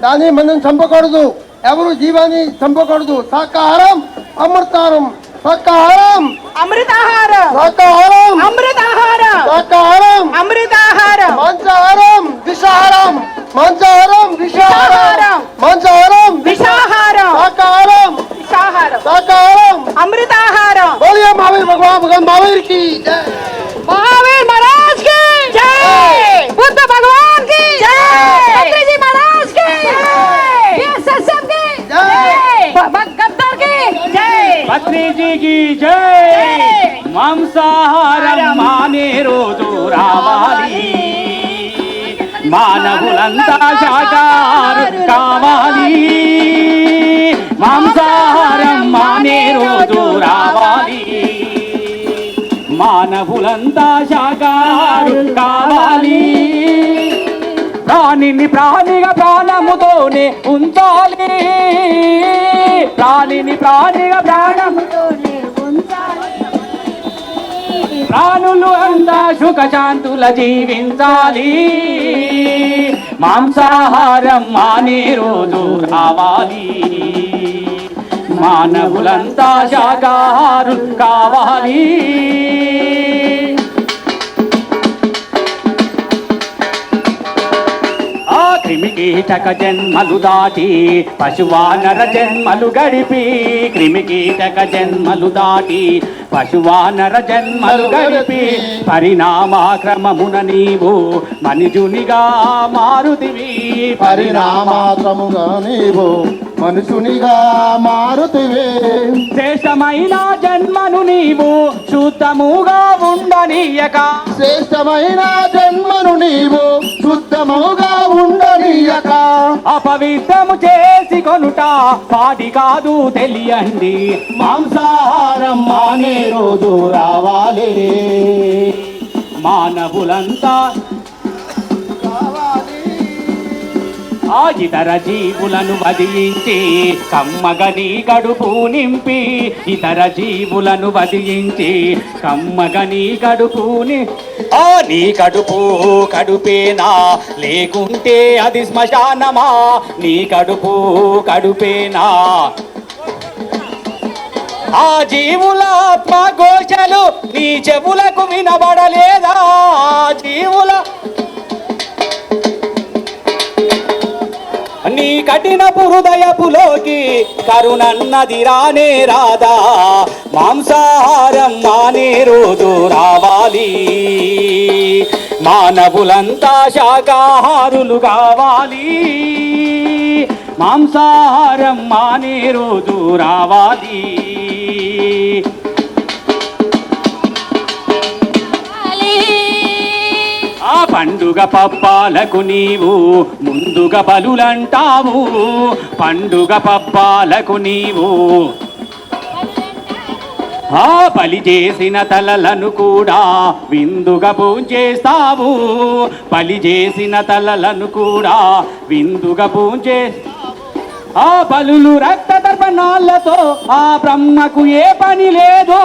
Speaker 10: దాన్ని మనం చంపకూడదు, ఎవరు జీవాన్ని చంపకూడదు. శాకాహారం అమృతాహారం, శాకాహారం
Speaker 11: అమృతాహారం,
Speaker 10: శాకాహారం
Speaker 11: అమృతాహారం,
Speaker 10: శాకాహారం
Speaker 11: అమృతాహారం,
Speaker 10: మాంసాహారం విషాహారం, మాంసాహారం విషాహారం, మాంసాహారం
Speaker 11: విషాహారం,
Speaker 10: శాకాహారం
Speaker 11: విషాహారం,
Speaker 10: శాకాహారం
Speaker 11: అమృతాహారం.
Speaker 10: बोलिए महावीर भगवान महावीर की जय,
Speaker 11: महावीर महाराज की जय, बुद्ध भगवान की जय, पत्रिजी महाराज की जय, बीएसएसएफ की जय, गद्दार की जय,
Speaker 4: పత్రిజీ की जय. మాంసాహారం మానే రోజు రావాలి, మానవులంతా శాకాహారం కావాలి. మాంసాహారం మానే రోజు రావాలి, మానవులంతా శాకాహారం కావాలి. ప్రాణిని ప్రాణిగా ప్రాణముతోనే ఉంచాలి, ప్రాణిని ప్రాణిగా ప్రాణముతోనే ఉంచాలి. ప్రాణులు అంతా సుఖశాంతుల జీవించాలి. మాంసాహారం మానే రోజు రావాలి, మానవులంతా శాకాహారం కావాలి. క్రిమికీటక జన్మలు దాటి పశువానర జన్మలు గడిపి, క్రిమికీటక జన్మలు దాటి పశువానర జన్మలు గడిపి, పరిణామక్రమమున నీవు మనుజునిగా మారుతివి,
Speaker 10: పరిణామక్రముగా నీవు మనుషునిగా మారుతివే.
Speaker 4: శ్రేష్టమైన జన్మను నీవు శుద్ధముగా ఉండనీయక,
Speaker 10: శ్రేష్టమైన జన్మను నీవు శుద్ధముగా ఉండనీయక,
Speaker 4: అపవిత్రము చేసి కొనుట పాటి కాదు తెలియండి.
Speaker 10: మాంసాహారం మానే రోజు రావాలి,
Speaker 4: మానవులంతా ఆ ఇతర జీవులను వధించి కమ్మగని కడుపు నింపి, ఇతర జీవులను వధించి కమ్మగని కడుపుని. ఆ నీ కడుపు కడుపేనా లేకుంటే అది శ్మశానమా, నీ కడుపు కడుపేనా. ఆ జీవుల ఆత్మఘోషలు నీ చెవులకు వినబడలేదా, జీవుల నీ కఠినపు హృదయపులోకి కరుణన్నది రానే రాదా. మాంసాహారం మానే రోజు రావాలి, మానవులంతా శాకాహారులు కావాలి. మాంసాహారం మానే రోజు రావాలి. ఆ పండుగ పప్పాలకు నీవు ముందుగా బలులంటావు, పండుగ పప్పాలకు నీవు ఆ బలి చేసిన తలలను కూడా విందుగా పూజేస్తావు, బలి చేసిన తలలను కూడా విందుగా పూజేస్తావు.
Speaker 10: ఆ బలులు రక్త తర్పణాలతో ఆ బ్రహ్మకు ఏ పని లేదు.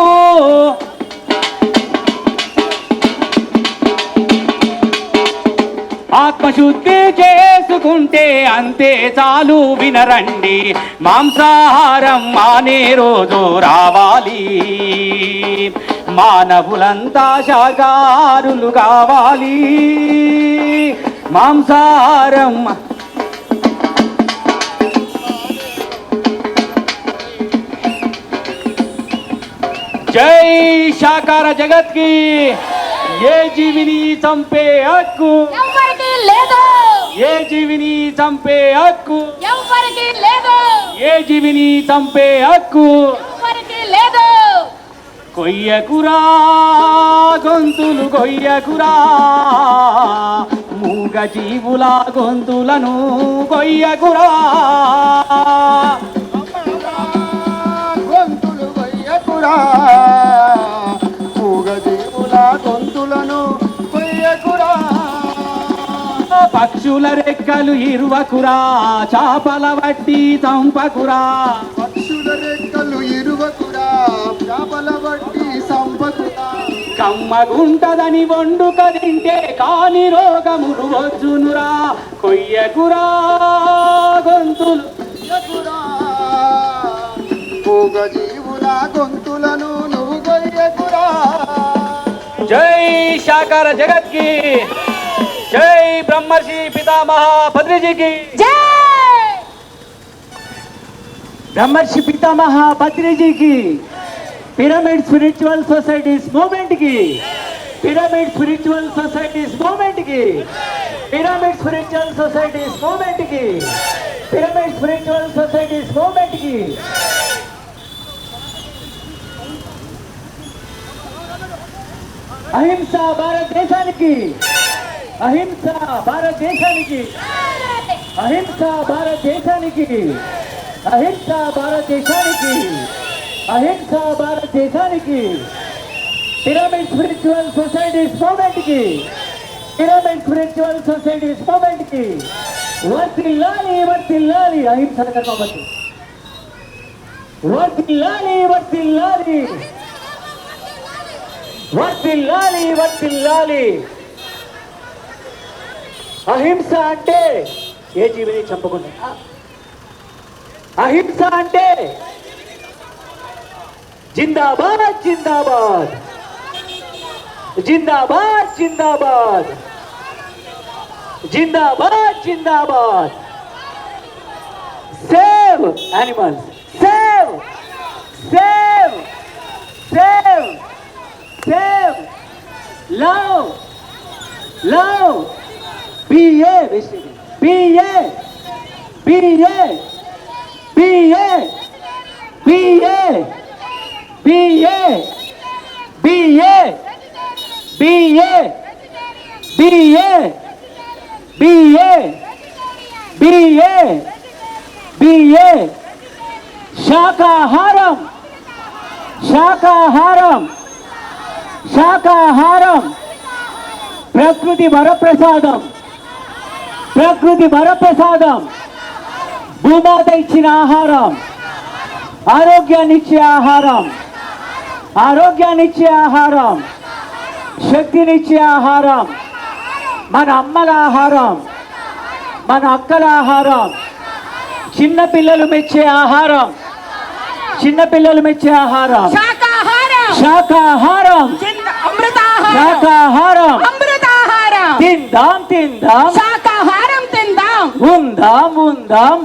Speaker 10: ఆత్మశుద్ధి చేసుకుంటే అంతే చాలు వినరండి, మాంసాహారం మానే రోజు రావాలి. మానవులంతా శాకాహారులు కావాలి. మాంసాహారం జై శాకార జగత్ కి. ఏ జీవిని చంపే హక్కు
Speaker 11: ఎవరికి లేదు,
Speaker 10: ఏ జీవిని చంపే హక్కు
Speaker 11: ఎవరికి లేదు,
Speaker 10: ఏ జీవిని చంపే హక్కు
Speaker 11: ఎవరికి లేదు.
Speaker 10: కొయ్యకురా గొంతులు కొయ్యకురా, మూగ జీవుల గొంతులను కొయ్యకురా.
Speaker 12: గొంతులు కొయ్యకురా, మూగ జీవుల గొంతులను కొయ్యకురా.
Speaker 10: పక్షుల రెక్కలు ఇరువకురా, చాపల వట్టి చంపకురా.
Speaker 12: పక్షుల రెక్కలు ఇరువకురా, చేపల వట్టి సంపకురా.
Speaker 10: కమ్మగుంటదని వండుక తింటే కాని రోగములు వచ్చునురా. కొయ్యకురా గొంతులు
Speaker 12: కొయ్యకురా, మూగ జీవుల గొంతులను నువ్వు కొయ్యకురా.
Speaker 10: జై శాకార జగత్ కి. జై బ్రహ్మర్షి పితామహ బద్రీజీకి. బ్రహ్మర్షి పితామహ బద్రీజీకి. పిరమిడ్ స్పిరిచువల్ సొసైటీస్ మూవ్మెంట్ కి. పిరమిడ్ స్పిరిచువల్ సొసైటీస్ మూవ్మెంట్ కి. పిరమిడ్ స్పిరిచువల్ సొసైటీస్ మూవ్మెంట్ కి. పిరమిడ్ స్పిరిచువల్ సొసైటీస్ మూవ్మెంట్ కి. అహింస భారతదేశానికి. అహింస భారతదేశానికి. అహింస భారతదేశానికి. అహింస భారతదేశానికి. అహింస భారతదేశానికి. పిరమిడ్ స్పిరిచువల్ సొసైటీస్ మూవ్మెంట్ కి. పిరమిడ్ స్పిరిచువల్ సొసైటీస్ మూవ్మెంట్ కి. వర్ధిల్లాలి వర్ధిల్లాలి అహింస కర్మబద్ధి. వర్ధిల్లాలి వర్ధిల్లాలి వర్ధిల్లాలి వర్ధిల్లాలి. అహింస అంటే ఏ జీవిని చంపకుండా. అహింస అంటే జిందాబాద్ జిందాబాద్ జిందాబాద్ జిందాబాద్ జిందాబాద్ జిందాబాద్. Save animals, save save save save. Love love. బిఏ బిఏ బిఏ బిఏ బిఏ బిఏ బిఏ బిఏ బిఏ బిఏ బిఏ బిఏ. శాకాహారం శాకాహారం శాకాహారం. ప్రకృతి వరప్రసాదం. ప్రకృతి వరప్రసాదం. భూమాత ఇచ్చిన ఆహారం. ఆరోగ్యాన్నిచ్చే ఆహారం. ఆరోగ్యాన్నిచ్చే ఆహారం. శక్తినిచ్చే ఆహారం. మన అమ్మల ఆహారం. మన అక్కల ఆహారం. చిన్న పిల్లలు మెచ్చే ఆహారం. చిన్న పిల్లలు మెచ్చే ఆహారం.
Speaker 11: శాకాహారం.
Speaker 10: శాకాహారం.
Speaker 11: అమృతాహారం.
Speaker 10: శాకాహారం.
Speaker 11: అమృతాహారం.
Speaker 10: తిందాం తిందాం.
Speaker 11: శాకాహారం తిందాం.
Speaker 10: ఉందాం ఉందాం.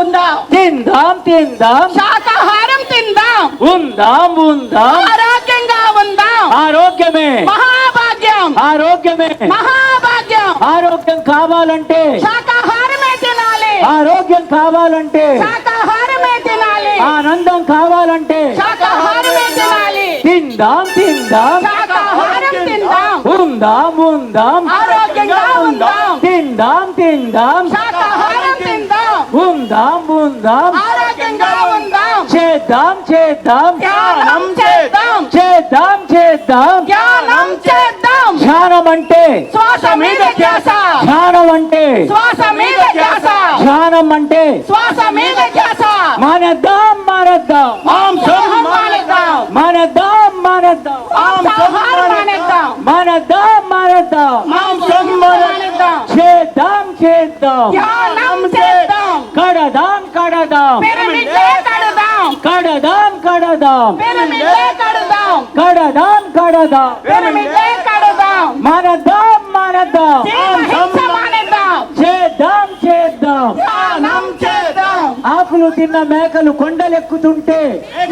Speaker 11: ఉందాం.
Speaker 10: తిందాం తిందాం.
Speaker 11: శాకాహారం తిందాం.
Speaker 10: ఉందాం ఉందాం.
Speaker 11: ఆరోగ్యంగా ఉందాం.
Speaker 10: ఆరోగ్యమే
Speaker 11: మహాభాగ్యం.
Speaker 10: ఆరోగ్యమే
Speaker 11: మహాభాగ్యం.
Speaker 10: ఆరోగ్యం కావాలంటే
Speaker 11: శాకాహారమే తినాలి.
Speaker 10: ఆరోగ్యం కావాలంటే
Speaker 11: శాకాహారమే తినాలి.
Speaker 10: ఆనందం కావాలంటే
Speaker 11: శాకాహారమే తినాలి.
Speaker 10: తిందాం తిందాం.
Speaker 11: శాకాహారం తిందాం.
Speaker 10: ఉందాం ఉందాం.
Speaker 11: ఆరోగ్యంగా ఉందాం.
Speaker 10: తిందాం తిందాం.
Speaker 11: శాకాహారం తిందాం.
Speaker 10: ఉందాం ఉందాం.
Speaker 11: ఆరోగ్యంగా ఉందాం.
Speaker 10: చేద్దాం చేద్దాం.
Speaker 11: ధ్యానం చేద్దాం.
Speaker 10: చేద్దాం చేద్దాం.
Speaker 11: ధ్యానం చేద్దాం.
Speaker 10: ధ్యానం
Speaker 8: అంటే
Speaker 10: శ్వాస మీద ధ్యాస,
Speaker 8: ధ్యానం అంటే
Speaker 10: శ్వాస మీద ధ్యాస,
Speaker 8: ధ్యానం అంటే
Speaker 10: శ్వాస మీద ధ్యాస.
Speaker 8: మానేద్దాం మానేద్దాం
Speaker 10: మాంసం మానేద్దాం,
Speaker 8: మానేద్దాం మానేద్దాం
Speaker 10: మాంసాహారం మానేద్దాం,
Speaker 8: మానేద్దాం మానేద్దాం
Speaker 10: మాంసం మానేద్దాం.
Speaker 8: చేద్దాం చేద్దాం
Speaker 10: ధ్యానం చేద్దాం,
Speaker 8: కడదాం కడదాం
Speaker 10: పిరమిడ్లే కడదాం,
Speaker 8: కడదాం కడదాం
Speaker 10: పిరమిడ్లే కడదాం,
Speaker 8: కడదాం కడదాం
Speaker 10: పిరమిడ్లే కడదాం.
Speaker 8: మానేద్దాం మానేద్దాం
Speaker 10: జీవహింస మానేద్దాం,
Speaker 8: చేద్దాం చేద్దాం
Speaker 10: ధ్యానం చేద్దాం.
Speaker 8: ఆకులు తిన్న మేకలు కొండలెక్కుతుంటే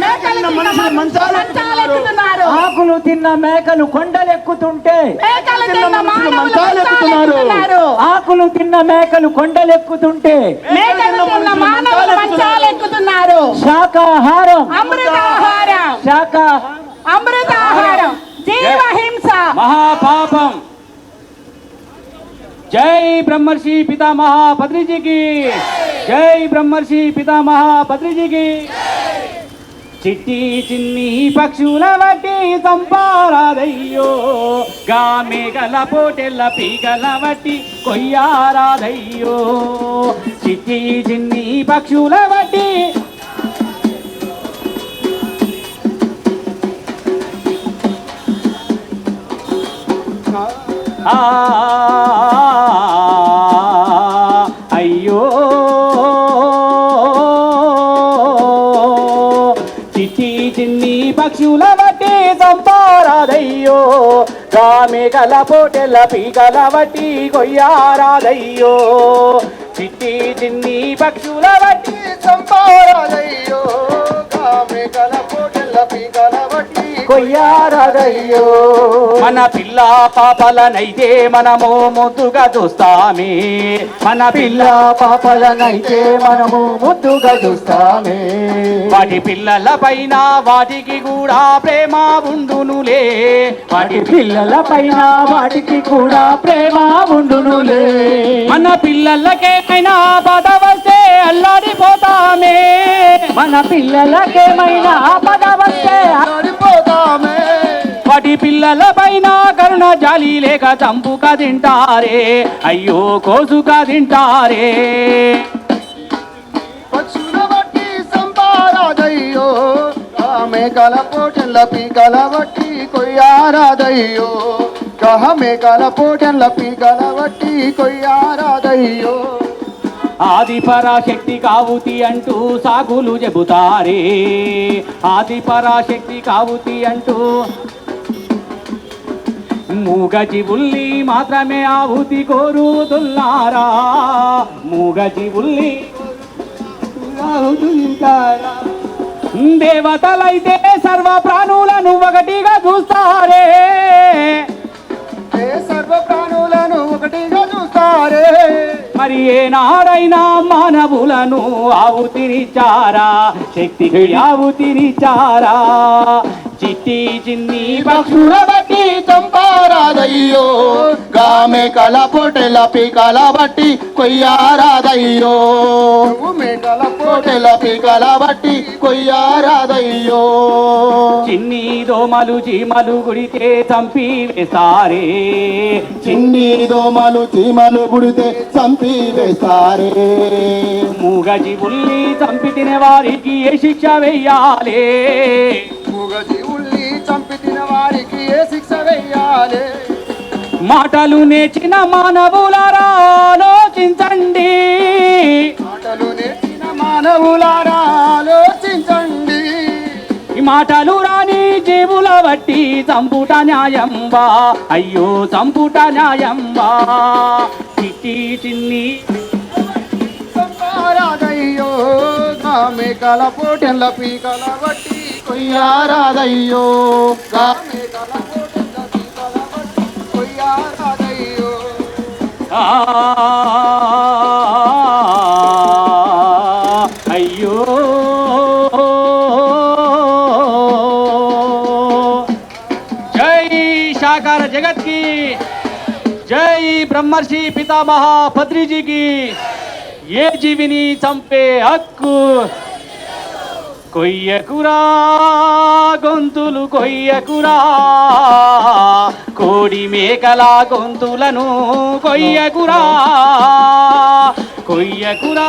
Speaker 10: మేకలు తిన్న మనుషులు మంచాలెక్కుతున్నారు,
Speaker 8: ఆకులు తిన్న మేకలు కొండలెక్కుతుంటే
Speaker 10: మేకలు తిన్న మానవులు మంచాలెక్కుతున్నారు,
Speaker 8: ఆకులు తిన్న మేకలు కొండలెక్కుతుంటే
Speaker 10: మేకలు తిన్న మానవులు మంచాలెక్కుతున్నారు.
Speaker 8: శాకాహారం
Speaker 10: అమృతాహారం,
Speaker 8: శాకాహారం
Speaker 10: అమృతాహారం, జీవహింస
Speaker 8: మహాపాపం. జై బ్రహ్మర్షి పితామహ పత్రిజీకి, జై బ్రహ్మర్షి పితామహ పత్రిజీకి. చిట్టి చిన్ని పక్షుల వట్టి సంపారాదయ్యో, గామె గల పోటెల్ల పీగల వట్టి కొయ్యారాదయ్యో. చిట్టి చిన్ని పక్షుల వట్టి అయ్యో చిట్టి చిన్ని పక్షుల బట్టి సంపారాదయ్యో, గామె గల పోటెల్ల పీగల బట్టి కొయ్యారాదయ్యో. చిట్టి చిన్ని పక్షుల బట్టి
Speaker 12: సంపారాదయ్యో, కామె గల పోటెల్ల పీగల బట్టి
Speaker 8: కొయ్యారాదయ్యో. మన పిల్ల పాపలనైతే మనము ముద్దుగా చూస్తామే, మన పిల్ల పాపలనైతే మనము ముద్దుగా చూస్తామే. వాటి పిల్లల పైన వాటికి కూడా ప్రేమ ఉండునులే, వాటి పిల్లల పైన వాటికి కూడా ప్రేమ ఉండునులే. మన పిల్లలకేమైనా బాధ వస్తే అల్లాడిపోతామే, మన పిల్లలకేమైనా బాధ వస్తే
Speaker 12: అల్లాడిపోతామే.
Speaker 8: వాటి పిల్లల పైన కరుణ జాలి లేక చంపుక తింటారే, అయ్యో కోసుక తింటారే.
Speaker 12: పక్షుల బట్టి సంపారాదయ్యో, కామె గల పోటెల్ల పీగల బట్టి కొయ్యారాదయ్యో, కామె గల పోటెల్ల పీగల బట్టి కొయ్యారాదయ్యో.
Speaker 8: ఆది పరాశక్తి కావుతి అంటూ సాగులు చెబుతారే, ఆది పరాశక్తి కావుతి అంటూ మూగ జీవుల్ని మాత్రమే ఆహుతి కోరుతున్నారా, మూగ జీవుల్ని దేవతలైతే సర్వ ప్రాణులను ఒకటిగా చూస్తారే,
Speaker 12: సర్వ ప్రాణులను ఒకటిగా చూస్తారే.
Speaker 8: మరి ఏనాడైనా మానవులను ఆహుతినిచ్చారా, శక్తికి ఆహుతినిచ్చారా. చిట్టి చిన్ని
Speaker 12: పక్షుల బట్టి చంపారాదయ్యో, గామె కల పొటెల పీకల బట్టి కొయ్యారాదయ్యో, మేకల పొటెల పీకల బట్టి కొయ్యారాదయ్యో.
Speaker 8: చిన్ని దోమలు చీమలు గుడితే చంపి వేస్తారే,
Speaker 12: చిన్ని దోమలు చీమలు గుడితే చంపి వేస్తారే.
Speaker 8: మూగ జీవుల్ని చంపి తినే వారికి ఏ శిక్ష వెయ్యాలే,
Speaker 12: మూగ జీవుల్ని చంపి తిన వారికి ఏ శిక్ష వెయ్యాలి.
Speaker 8: మాటలు నేర్చిన మానవులారా ఆలోచించండి,
Speaker 12: మాటలు నేర్చిన మానవులారా ఆలోచించండి.
Speaker 8: ఈ మాటలు రాని జీవుల బట్టి చంపుట న్యాయంబా, అయ్యో చంపుట న్యాయంబా. చిట్టి చిన్ని
Speaker 12: సంపారాదయ్యో, కామె కల పోటెల్ల పీకల బట్టి కొయ్యారాదయ్యో, కామె కల పోటెల్ల పీకల బట్టి కొయ్యారాదయ్యో.
Speaker 8: అయ్యో జై సాకార జగత్ की, జై బ్రహ్మర్షి పితామహ పత్రిజీకి. ఏ జీవిని చంపే హక్కు కొయ్యకురా గొంతు
Speaker 10: గొంతులు కొయ్యకురా, కోడి మేకల గొంతులను కొయ్యకురా, కొయ్యకురా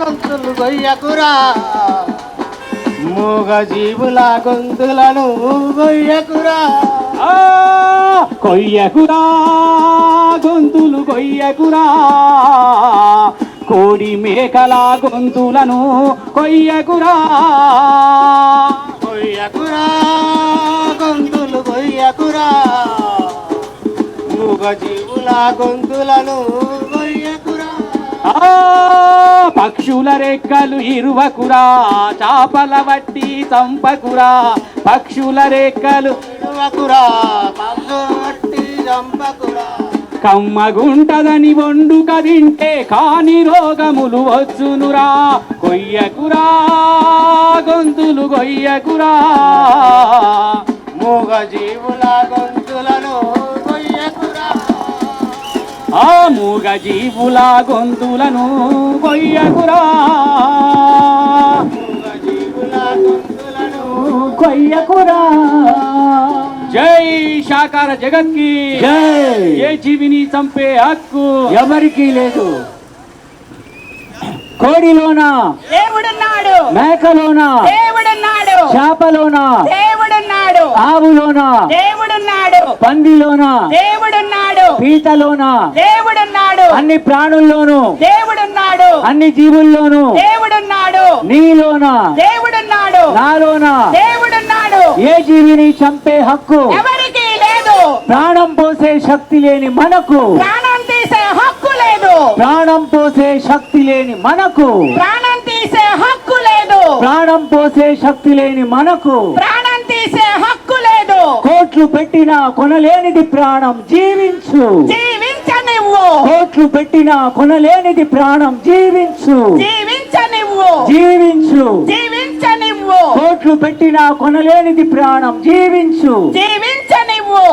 Speaker 7: గొంతులు కొయ్యకురా, మూగ జీవుల గొంతులను కొయ్యకురా,
Speaker 10: కొయ్యకురా గొంతులు కొయ్యకురా, కోడి మేకల గొంతులను కొయ్యకురా,
Speaker 7: కొయ్యకురా గొంతులు కొయ్యకురా, మూగ జీవుల గొంతులను కొయ్యకురా.
Speaker 10: పక్షుల రెక్కలు ఇరువకురా, చాపల వట్టి చంపకురా, పక్షుల రెక్కలు
Speaker 7: ఇరువకురా, పక్షుల వట్టి చంపకురా,
Speaker 10: కమ్మగుంటదని వండుక తింటే కాని రోగములు వచ్చునురా, కొయ్యకురా గొంతులు కొయ్యకురా,
Speaker 7: మూగ జీవుల గొంతులను కొయ్యకురా,
Speaker 10: ఆ మూగ జీవుల గొంతులను కొయ్యకురా,
Speaker 7: మూగ జీవుల గొంతులను
Speaker 10: కొయ్యకురా. జై శాకార జగత్కి జై. ఏ జీవిని చంపే హక్కు ఎవరికి లేదు. కోడిలోన
Speaker 11: దేవుడున్నాడు,
Speaker 10: మేకలోన
Speaker 11: దేవుడున్నాడు,
Speaker 10: చేపలోన
Speaker 11: దేవుడున్నాడు,
Speaker 10: ఆవులోన
Speaker 11: దేవుడున్నాడు,
Speaker 10: పందిలోన
Speaker 11: దేవుడున్నాడు,
Speaker 10: పీతలోన
Speaker 11: దేవుడున్నాడు,
Speaker 10: అన్ని ప్రాణుల్లోనూ
Speaker 11: దేవుడున్నాడు,
Speaker 10: అన్ని జీవుల్లోనూ
Speaker 11: దేవుడున్నాడు,
Speaker 10: నీలోన
Speaker 11: దేవుడున్నాడు,
Speaker 10: నాలోన
Speaker 11: దేవుడున్నాడు.
Speaker 10: ఏ జీవిని చంపే హక్కు
Speaker 11: ఎవరికి లేదు.
Speaker 10: ప్రాణం పోసే శక్తి లేని మనకు,
Speaker 11: ప్రాణం తీసే హక్కు లేదు,
Speaker 10: ప్రాణం పోసే శక్తి లేని మనకు,
Speaker 11: ప్రాణం తీసే హక్కు లేదు,
Speaker 10: ప్రాణం పోసే శక్తి లేని మనకు,
Speaker 11: ప్రాణం తీసే హక్కు లేదు.
Speaker 10: కోట్లు పెట్టినా కొనలేనిది ప్రాణం, జీవించు
Speaker 11: జీవించనివ్వు,
Speaker 10: కోట్లు పెట్టినా కొనలేనిది ప్రాణం, జీవించు
Speaker 11: జీవించనివ్వు,
Speaker 10: జీవించు
Speaker 11: జీవించనివ్వు,
Speaker 10: కోట్లు పెట్టినా కొనలేనిది ప్రాణం, జీవించు
Speaker 11: జీవించనివ్వు,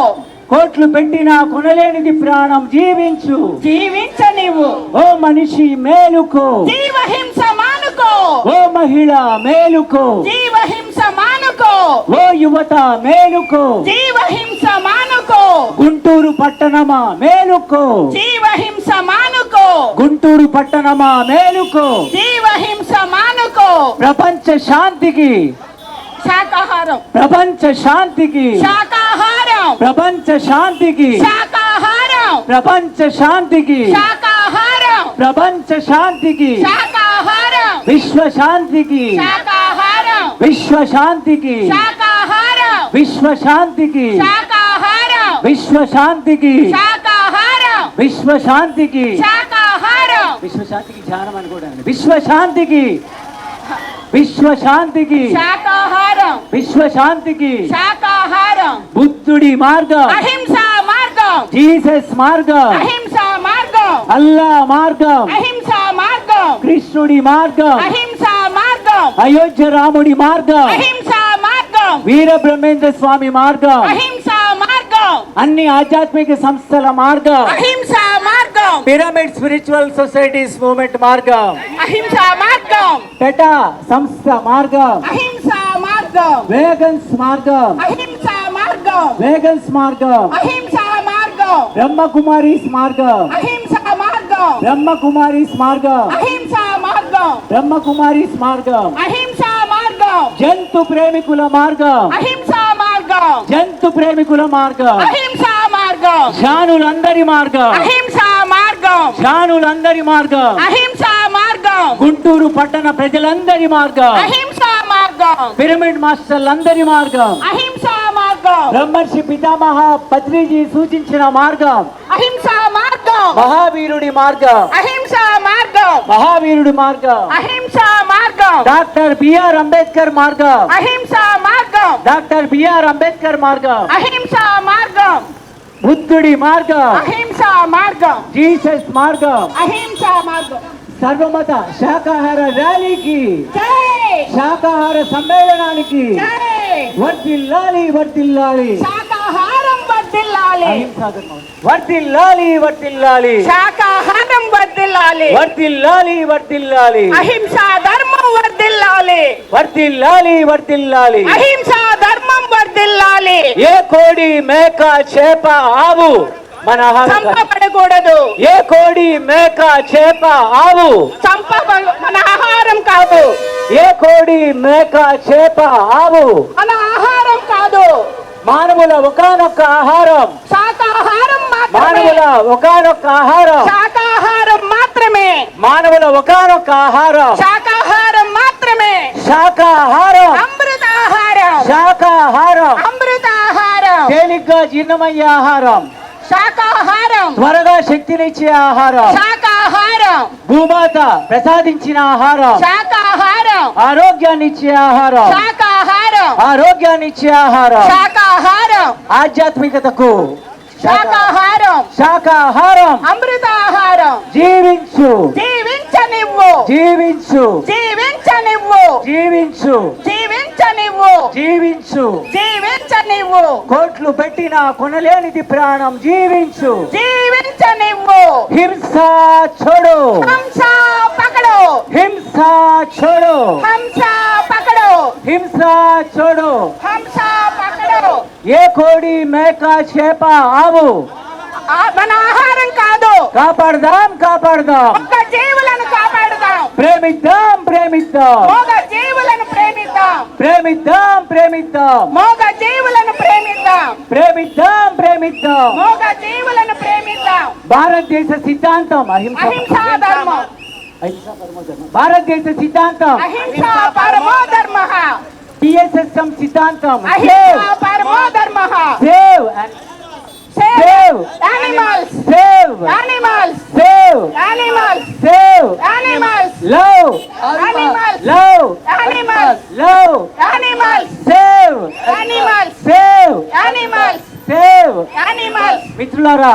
Speaker 10: కోట్లు పెట్టినా కొనలేనిది ప్రాణం, జీవించు
Speaker 11: జీవించనివ్వు.
Speaker 10: ఓ మనిషి మేలుకో,
Speaker 11: జీవహింస మానుకో,
Speaker 10: ఓ మహిళ మేలుకో,
Speaker 11: జీవహింస మానుకో,
Speaker 10: ఓ యువత మేలుకో,
Speaker 11: జీవహింస మానుకో,
Speaker 10: గుంటూరు పట్టణమా మేలుకో,
Speaker 11: జీవహింస మానుకో,
Speaker 10: గుంటూరు పట్టణమా మేలుకో,
Speaker 11: జీవహింస మానుకో.
Speaker 10: ప్రపంచ శాంతికి,
Speaker 11: శాకాహారం,
Speaker 10: ప్రపంచ శాంతికి,
Speaker 11: శాకాహారం,
Speaker 10: ప్రపంచ శాంతికి,
Speaker 11: శాకాహారం,
Speaker 10: ప్రపంచ శాంతికి,
Speaker 11: శాకాహారం,
Speaker 10: ప్రపంచ శాంతికి,
Speaker 11: శాకాహారం,
Speaker 10: విశ్వ శాంతికి,
Speaker 11: శాకాహారం,
Speaker 10: విశ్వ శాంతికి,
Speaker 11: శాకాహారం,
Speaker 10: విశ్వ శాంతికి,
Speaker 11: శాకాహారం,
Speaker 10: విశ్వ శాంతికి,
Speaker 11: శాకాహారం,
Speaker 10: విశ్వ శాంతికి,
Speaker 11: శాకాహారం,
Speaker 10: విశ్వ శాంతికి ధ్యానం అనుకోవడానికి, విశ్వ శాంతికి, విశ్వ శాంతికి,
Speaker 11: శాకాహారం,
Speaker 10: విశ్వ శాంతికి,
Speaker 11: శాకాహారం,
Speaker 10: బుద్ధుడి మార్గం,
Speaker 11: అహింస మార్గం,
Speaker 10: జీసస్ మార్గం,
Speaker 11: అహింస మార్గం,
Speaker 10: అల్లా మార్గం,
Speaker 11: అహింస మార్గం,
Speaker 10: కృష్ణుడి మార్గం,
Speaker 11: అహింస మార్గం,
Speaker 10: అయోధ్య రాముడి మార్గం,
Speaker 11: అహింస మార్గం,
Speaker 10: వీర బ్రహ్మేంద్ర స్వామి మార్గం,
Speaker 11: అహింస మార్గం,
Speaker 10: అన్ని ఆధ్యాత్మిక సంస్థల మార్గం,
Speaker 11: అహింస మార్గం,
Speaker 10: పిరమిడ్ స్పిరిచువల్ సొసైటీస్ మూవ్మెంట్ మార్గం,
Speaker 11: అహింస మార్గం,
Speaker 10: టెటా సంస్థ మార్గం,
Speaker 11: అహింస మార్గం,
Speaker 10: వేగన్స్ మార్గం,
Speaker 11: అహింస మార్గం,
Speaker 10: వేగన్స్ మార్గం,
Speaker 11: అహింస మార్గం,
Speaker 10: బ్రహ్మకుమారీస్ మార్గం,
Speaker 11: అహింస మార్గం,
Speaker 10: బ్రహ్మకుమారీస్ మార్గం,
Speaker 11: అహింస మార్గం,
Speaker 10: బ్రహ్మకుమారీస్ మార్గం,
Speaker 11: అహింస మార్గం,
Speaker 10: జంతు ప్రేమికుల మార్గం,
Speaker 11: అహింస మార్గం,
Speaker 10: జంతు ప్రేమికుల మార్గం,
Speaker 11: అహింస మార్గం,
Speaker 10: శానులందరి మార్గం,
Speaker 11: అహింస మార్గం,
Speaker 10: శానులందరి మార్గం,
Speaker 11: అహింస మార్గం,
Speaker 10: గుంటూరు పట్టణ ప్రజలందరి మార్గం,
Speaker 11: అహింస మార్గం,
Speaker 10: పిరమిడ్ మాస్టర్లందరి మార్గం,
Speaker 11: అహింస మార్గం,
Speaker 10: బ్రహ్మర్షి పితామహ పత్రిజీ సూచించిన మార్గం,
Speaker 11: అహింస మార్గం,
Speaker 10: మహావీరుడి మార్గం,
Speaker 11: అహింస మార్గం,
Speaker 10: మహావీరుడి మార్గం,
Speaker 11: అహింస మార్గం,
Speaker 10: డాక్టర్ బిఆర్ అంబేద్కర్ మార్గం,
Speaker 11: అహింస మార్గం,
Speaker 10: డాక్టర్ బిఆర్ అంబేద్కర్ మార్గం,
Speaker 11: అహింస మార్గం,
Speaker 10: బుద్ధుడి మార్గం,
Speaker 11: అహింస మార్గం,
Speaker 10: జీసస్ మార్గం,
Speaker 11: అహింస మార్గం.
Speaker 10: సర్వమత శాకాహార ర్యాలీకి,
Speaker 11: జై
Speaker 10: శాకాహార సమ్మేళనానికి
Speaker 11: జై,
Speaker 10: వర్ధిల్లాలి వర్ధిల్లాలి,
Speaker 11: శాకాహారం వర్ధిల్లాలి,
Speaker 10: అహింసా ధర్మం వర్ధిల్లాలి వర్ధిల్లాలి,
Speaker 11: శాకాహారం వర్ధిల్లాలి,
Speaker 10: వర్ధిల్లాలి వర్ధిల్లాలి,
Speaker 11: అహింసా ధర్మం వర్ధిల్లాలి,
Speaker 10: వర్ధిల్లాలి వర్ధిల్లాలి,
Speaker 11: అహింసా
Speaker 8: చంపబడాలి. ఏ కోడి మేక చేప ఆవు మన చంపబడకూడదు. ఏ కోడి మేక చేప ఆవు మన ఆహారం కాదు. ఏ కోడి మేక చేప ఆవు మన ఆహారం కాదు. మానవుల ఒకానొక్క ఆహారం శాకాహారం. మానవుల ఒకానొక్క ఆహారం శాకాహారం మాత్రమే. మానవుల ఒకానొక్క ఆహారం శాకాహారం మాత్రమే. శాకాహారం అమృతాహారం. శాకాహారం అమృతాహారం. తేలిగ్గా జీర్ణమయ్యే ఆహారం శాకాహారం. త్వరగా శక్తినిచ్చే ఆహారం శాకాహారం. భూమాత ప్రసాదించిన ఆహారం శాకాహారం. ఆరోగ్యాన్నిచ్చే ఆహారం శాకాహారం. ఆరోగ్యాన్నిచ్చే ఆహారం శాకాహారం. ఆధ్యాత్మికతకు శాకాహారం. శాకాహారం అమృతాహారం. జీవించు జీవించనివ్వు. జీవించు జీవించనివ్వు. జీవించు జీవించనివ్వు. జీవించు జీవించనివ్వు. కోట్లు పెట్టినా కొనలేనిది ప్రాణం. జీవించు జీవించనివ్వు. హింస छोड़ो. హింస పకడో. హింస छोड़ो. హింస పకడో. హింస छोड़ो. హింస పకడో. ఏ కోడి మేక చేప ఆవు మన ఆహారం కాదు. కాపాడదాం కాపాడదాం. ఒక జీవులను కాపాడదాం. ప్రేమిద్దాం ప్రేమిద్దాం. మోగ జీవులను ప్రేమిద్దాం. ప్రేమిద్దాం ప్రేమిద్దాం. మోగ జీవులను ప్రేమిద్దాం. ప్రేమిద్దాం ప్రేమిద్దాం. మోగ జీవులను ప్రేమిద్దాం. భారతదేశ సిద్ధాంతం అహింసా ధర్మం. భారతదేశ సిద్ధాంతం అహింసా పరమో ధర్మః. PSSM సిద్ధాంతం అహింసా పరమో ధర్మః. Save Save animals. Save animals. Save animals. Save animals. Love animals. Love animals. Love animals. Save animals. Save animals. Save animals. మిత్రులారా,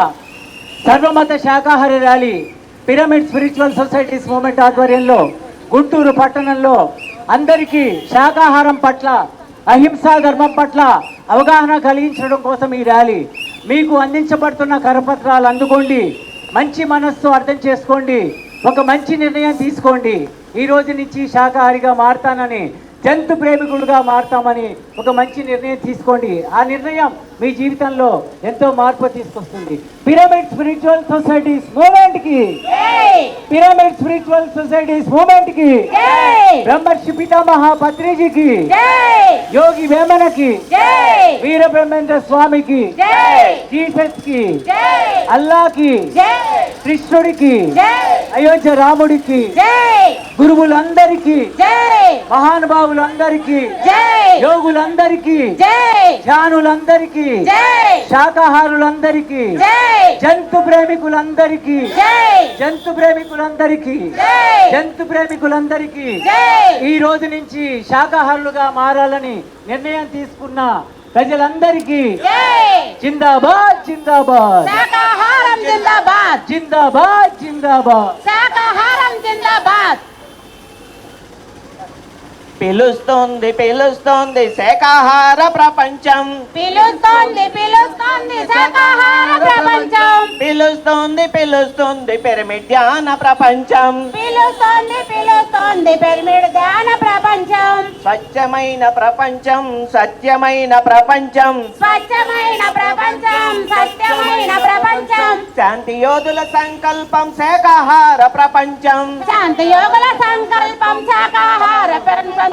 Speaker 8: సర్వమత శాకాహార rally pyramid spiritual societies movement ఆధ్వర్యంలో గుంటూరు పట్టణంలో అందరికీ శాకాహారం పట్ల అహింసా ధర్మం పట్ల అవగాహన కలిగించడం కోసం ఈ ర్యాలీ. మీకు అందించబడుతున్న కరపత్రాలు అందుకోండి. మంచి మనస్సు అర్థం చేసుకోండి. ఒక మంచి నిర్ణయం తీసుకోండి. ఈ రోజు నుంచి శాకాహారిగా మారతానని, జంతు ప్రేమికుడుగా మారతామని ఒక మంచి నిర్ణయం తీసుకోండి. ఆ నిర్ణయం మీ జీవితంలో ఎంతో మార్పు తీసుకొస్తుంది. పిరమిడ్ స్పిరిచువల్ సొసైటీస్ మూవ్మెంట్ కి, పిరమిడ్ స్పిరిచువల్ సొసైటీస్ మూవ్మెంట్ కి, బ్రహ్మర్షి పితామహ పత్రిజీకి, యోగి వేమనకి, వీర బ్రహ్మేంద్ర స్వామికి, జీసస్ కి, అల్లాకి, కృష్ణుడికి, అయోధ్య రాముడికి, గురువులందరికీ, మహానుభావులందరికీ, యోగులందరికీ, జ్ఞానులందరికీ, శాకాహారులందరికీ, జంతు ప్రేమికులందరికీ, జంతు ప్రేమికులందరికీ, జంతు ప్రేమికులందరికీ ఈ రోజు నుంచి శాకాహారులుగా మారాలని నిర్ణయం తీసుకున్న ప్రజలందరికీ జిందాబాద్ జిందాబాద్. శాకాహారం జిందాబాద్. జిందాబాద్ జిందాబాద్. శాకాహారం జిందాబాద్.
Speaker 13: పిలుస్తోంది పిలుస్తోంది శాకాహార ప్రపంచం.
Speaker 11: పిలుస్తోంది పిలుస్తోంది శాకాహార ప్రపంచం.
Speaker 13: పిలుస్తోంది పిలుస్తోంది పిరమిడ్ ధ్యాన ప్రపంచం.
Speaker 11: పిలుస్తోంది పిలుస్తోంది పిరమిడ్ ధ్యాన ప్రపంచం.
Speaker 13: స్వచ్ఛమైన ప్రపంచం సత్యమైన ప్రపంచం.
Speaker 11: స్వచ్ఛమైన ప్రపంచం సత్యమైన ప్రపంచం.
Speaker 13: శాంతి యోధుల సంకల్పం శాకాహార ప్రపంచం.
Speaker 11: శాంతి యోగుల సంకల్పం శాకాహార ప్రపంచం.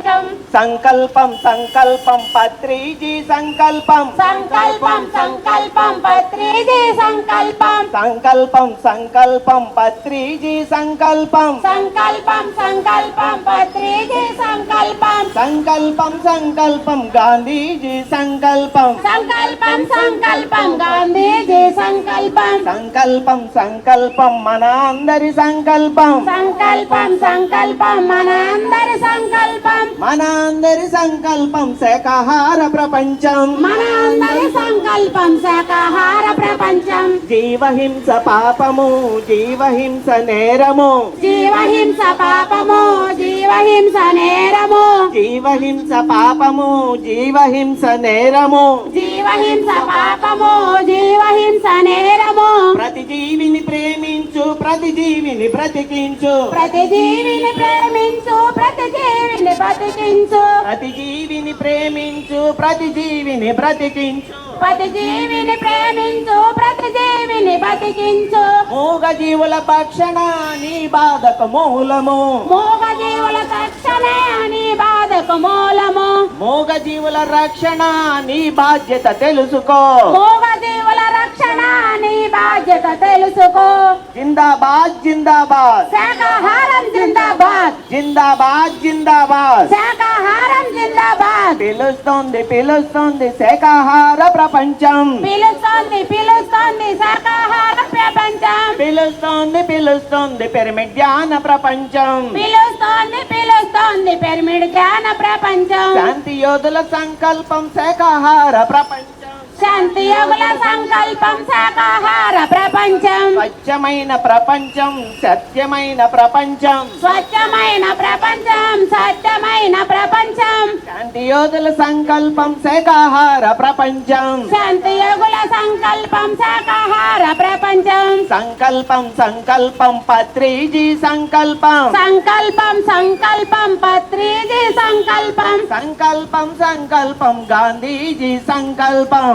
Speaker 13: సంకల్పం సంకల్పం పత్రిజీ సంకల్పం.
Speaker 11: సంకల్పం సంకల్పం పత్రిజీ సంకల్పం.
Speaker 13: సంకల్పం సంకల్పం పత్రిజీ సంకల్పం.
Speaker 11: సంకల్పం సంకల్పం పత్రిజీ సంకల్పం.
Speaker 13: సంకల్పం సంకల్పం గాంధీజీ సంకల్పం.
Speaker 11: సంకల్పం సంకల్పం గాంధీజీ సంకల్పం.
Speaker 13: సంకల్పం సంకల్పం మన అందరి సంకల్పం.
Speaker 11: సంకల్పం సంకల్పం మన అందరి సంకల్పం.
Speaker 13: మన అందరి సంకల్పం శాకాహార ప్రపంచం.
Speaker 11: మన అందరి సంకల్పం శాకాహార ప్రపంచం.
Speaker 13: జీవహింస పాపము జీవహింస నేరము.
Speaker 11: జీవహింస పాపము జీవహింస నేరము.
Speaker 13: జీవహింస పాపము జీవహింస నేరము.
Speaker 11: జీవహింస పాపము జీవహింస నేరము.
Speaker 13: ప్రతి జీవిని ప్రేమించు ప్రతి జీవిని బ్రతికించు.
Speaker 11: ప్రతి జీవిని ప్రేమించు ప్రతి జీవిని బతికించు
Speaker 13: ప్రతి జీవిని ప్రేమించు ప్రతి జీవిని బ్రతికించు
Speaker 11: ప్రతి జీవిని ప్రేమించు ప్రతి జీవిని బతికించు
Speaker 13: మూగ జీవుల భక్షణ నీ బాధకు మూలము
Speaker 11: మూగ జీవుల రక్షణే నీ బాధకు మూలము
Speaker 13: మూగ జీవుల రక్షణ నీ బాధ్యత తెలుసుకో
Speaker 11: మూగ జీవుల రక్షణ నీ బాధ్యత తెలుసుకో
Speaker 13: జిందాబాద్ జిందాబాద్
Speaker 11: శాకాహారం జిందాబాద్
Speaker 13: జిందాబాద్ జిందాబాద్
Speaker 11: శాకాహారం జిందాబాద్
Speaker 13: పిలుస్తుంది పిలుస్తుంది శాకాహార ప్రపంచం
Speaker 11: పిలుస్తోంది శాకాహార ప్రపంచం
Speaker 13: పిలుస్తుంది పిరమిడ్ ధ్యాన ప్రపంచం
Speaker 11: పిలుస్తోంది పిరమిడ్ జ్ఞాన ప్రపంచం
Speaker 13: శాంతి యోధుల సంకల్పం శాకాహార ప్రపంచం
Speaker 11: శాంతి యోగుల సంకల్పం శాకాహార ప్రపంచం
Speaker 13: స్వచ్ఛమైన ప్రపంచం సత్యమైన ప్రపంచం
Speaker 11: స్వచ్ఛమైన ప్రపంచం సత్యమైన ప్రపంచం
Speaker 13: శాంతి యోధుల సంకల్పం శాకాహార ప్రపంచం
Speaker 11: శాంతి యోగుల సంకల్పం శాకాహార ప్రపంచం
Speaker 13: సంకల్పం సంకల్పం పత్రిజీ సంకల్పం
Speaker 11: సంకల్పం పత్రిజీ సంకల్పం
Speaker 13: సంకల్పం గాంధీజీ సంకల్పం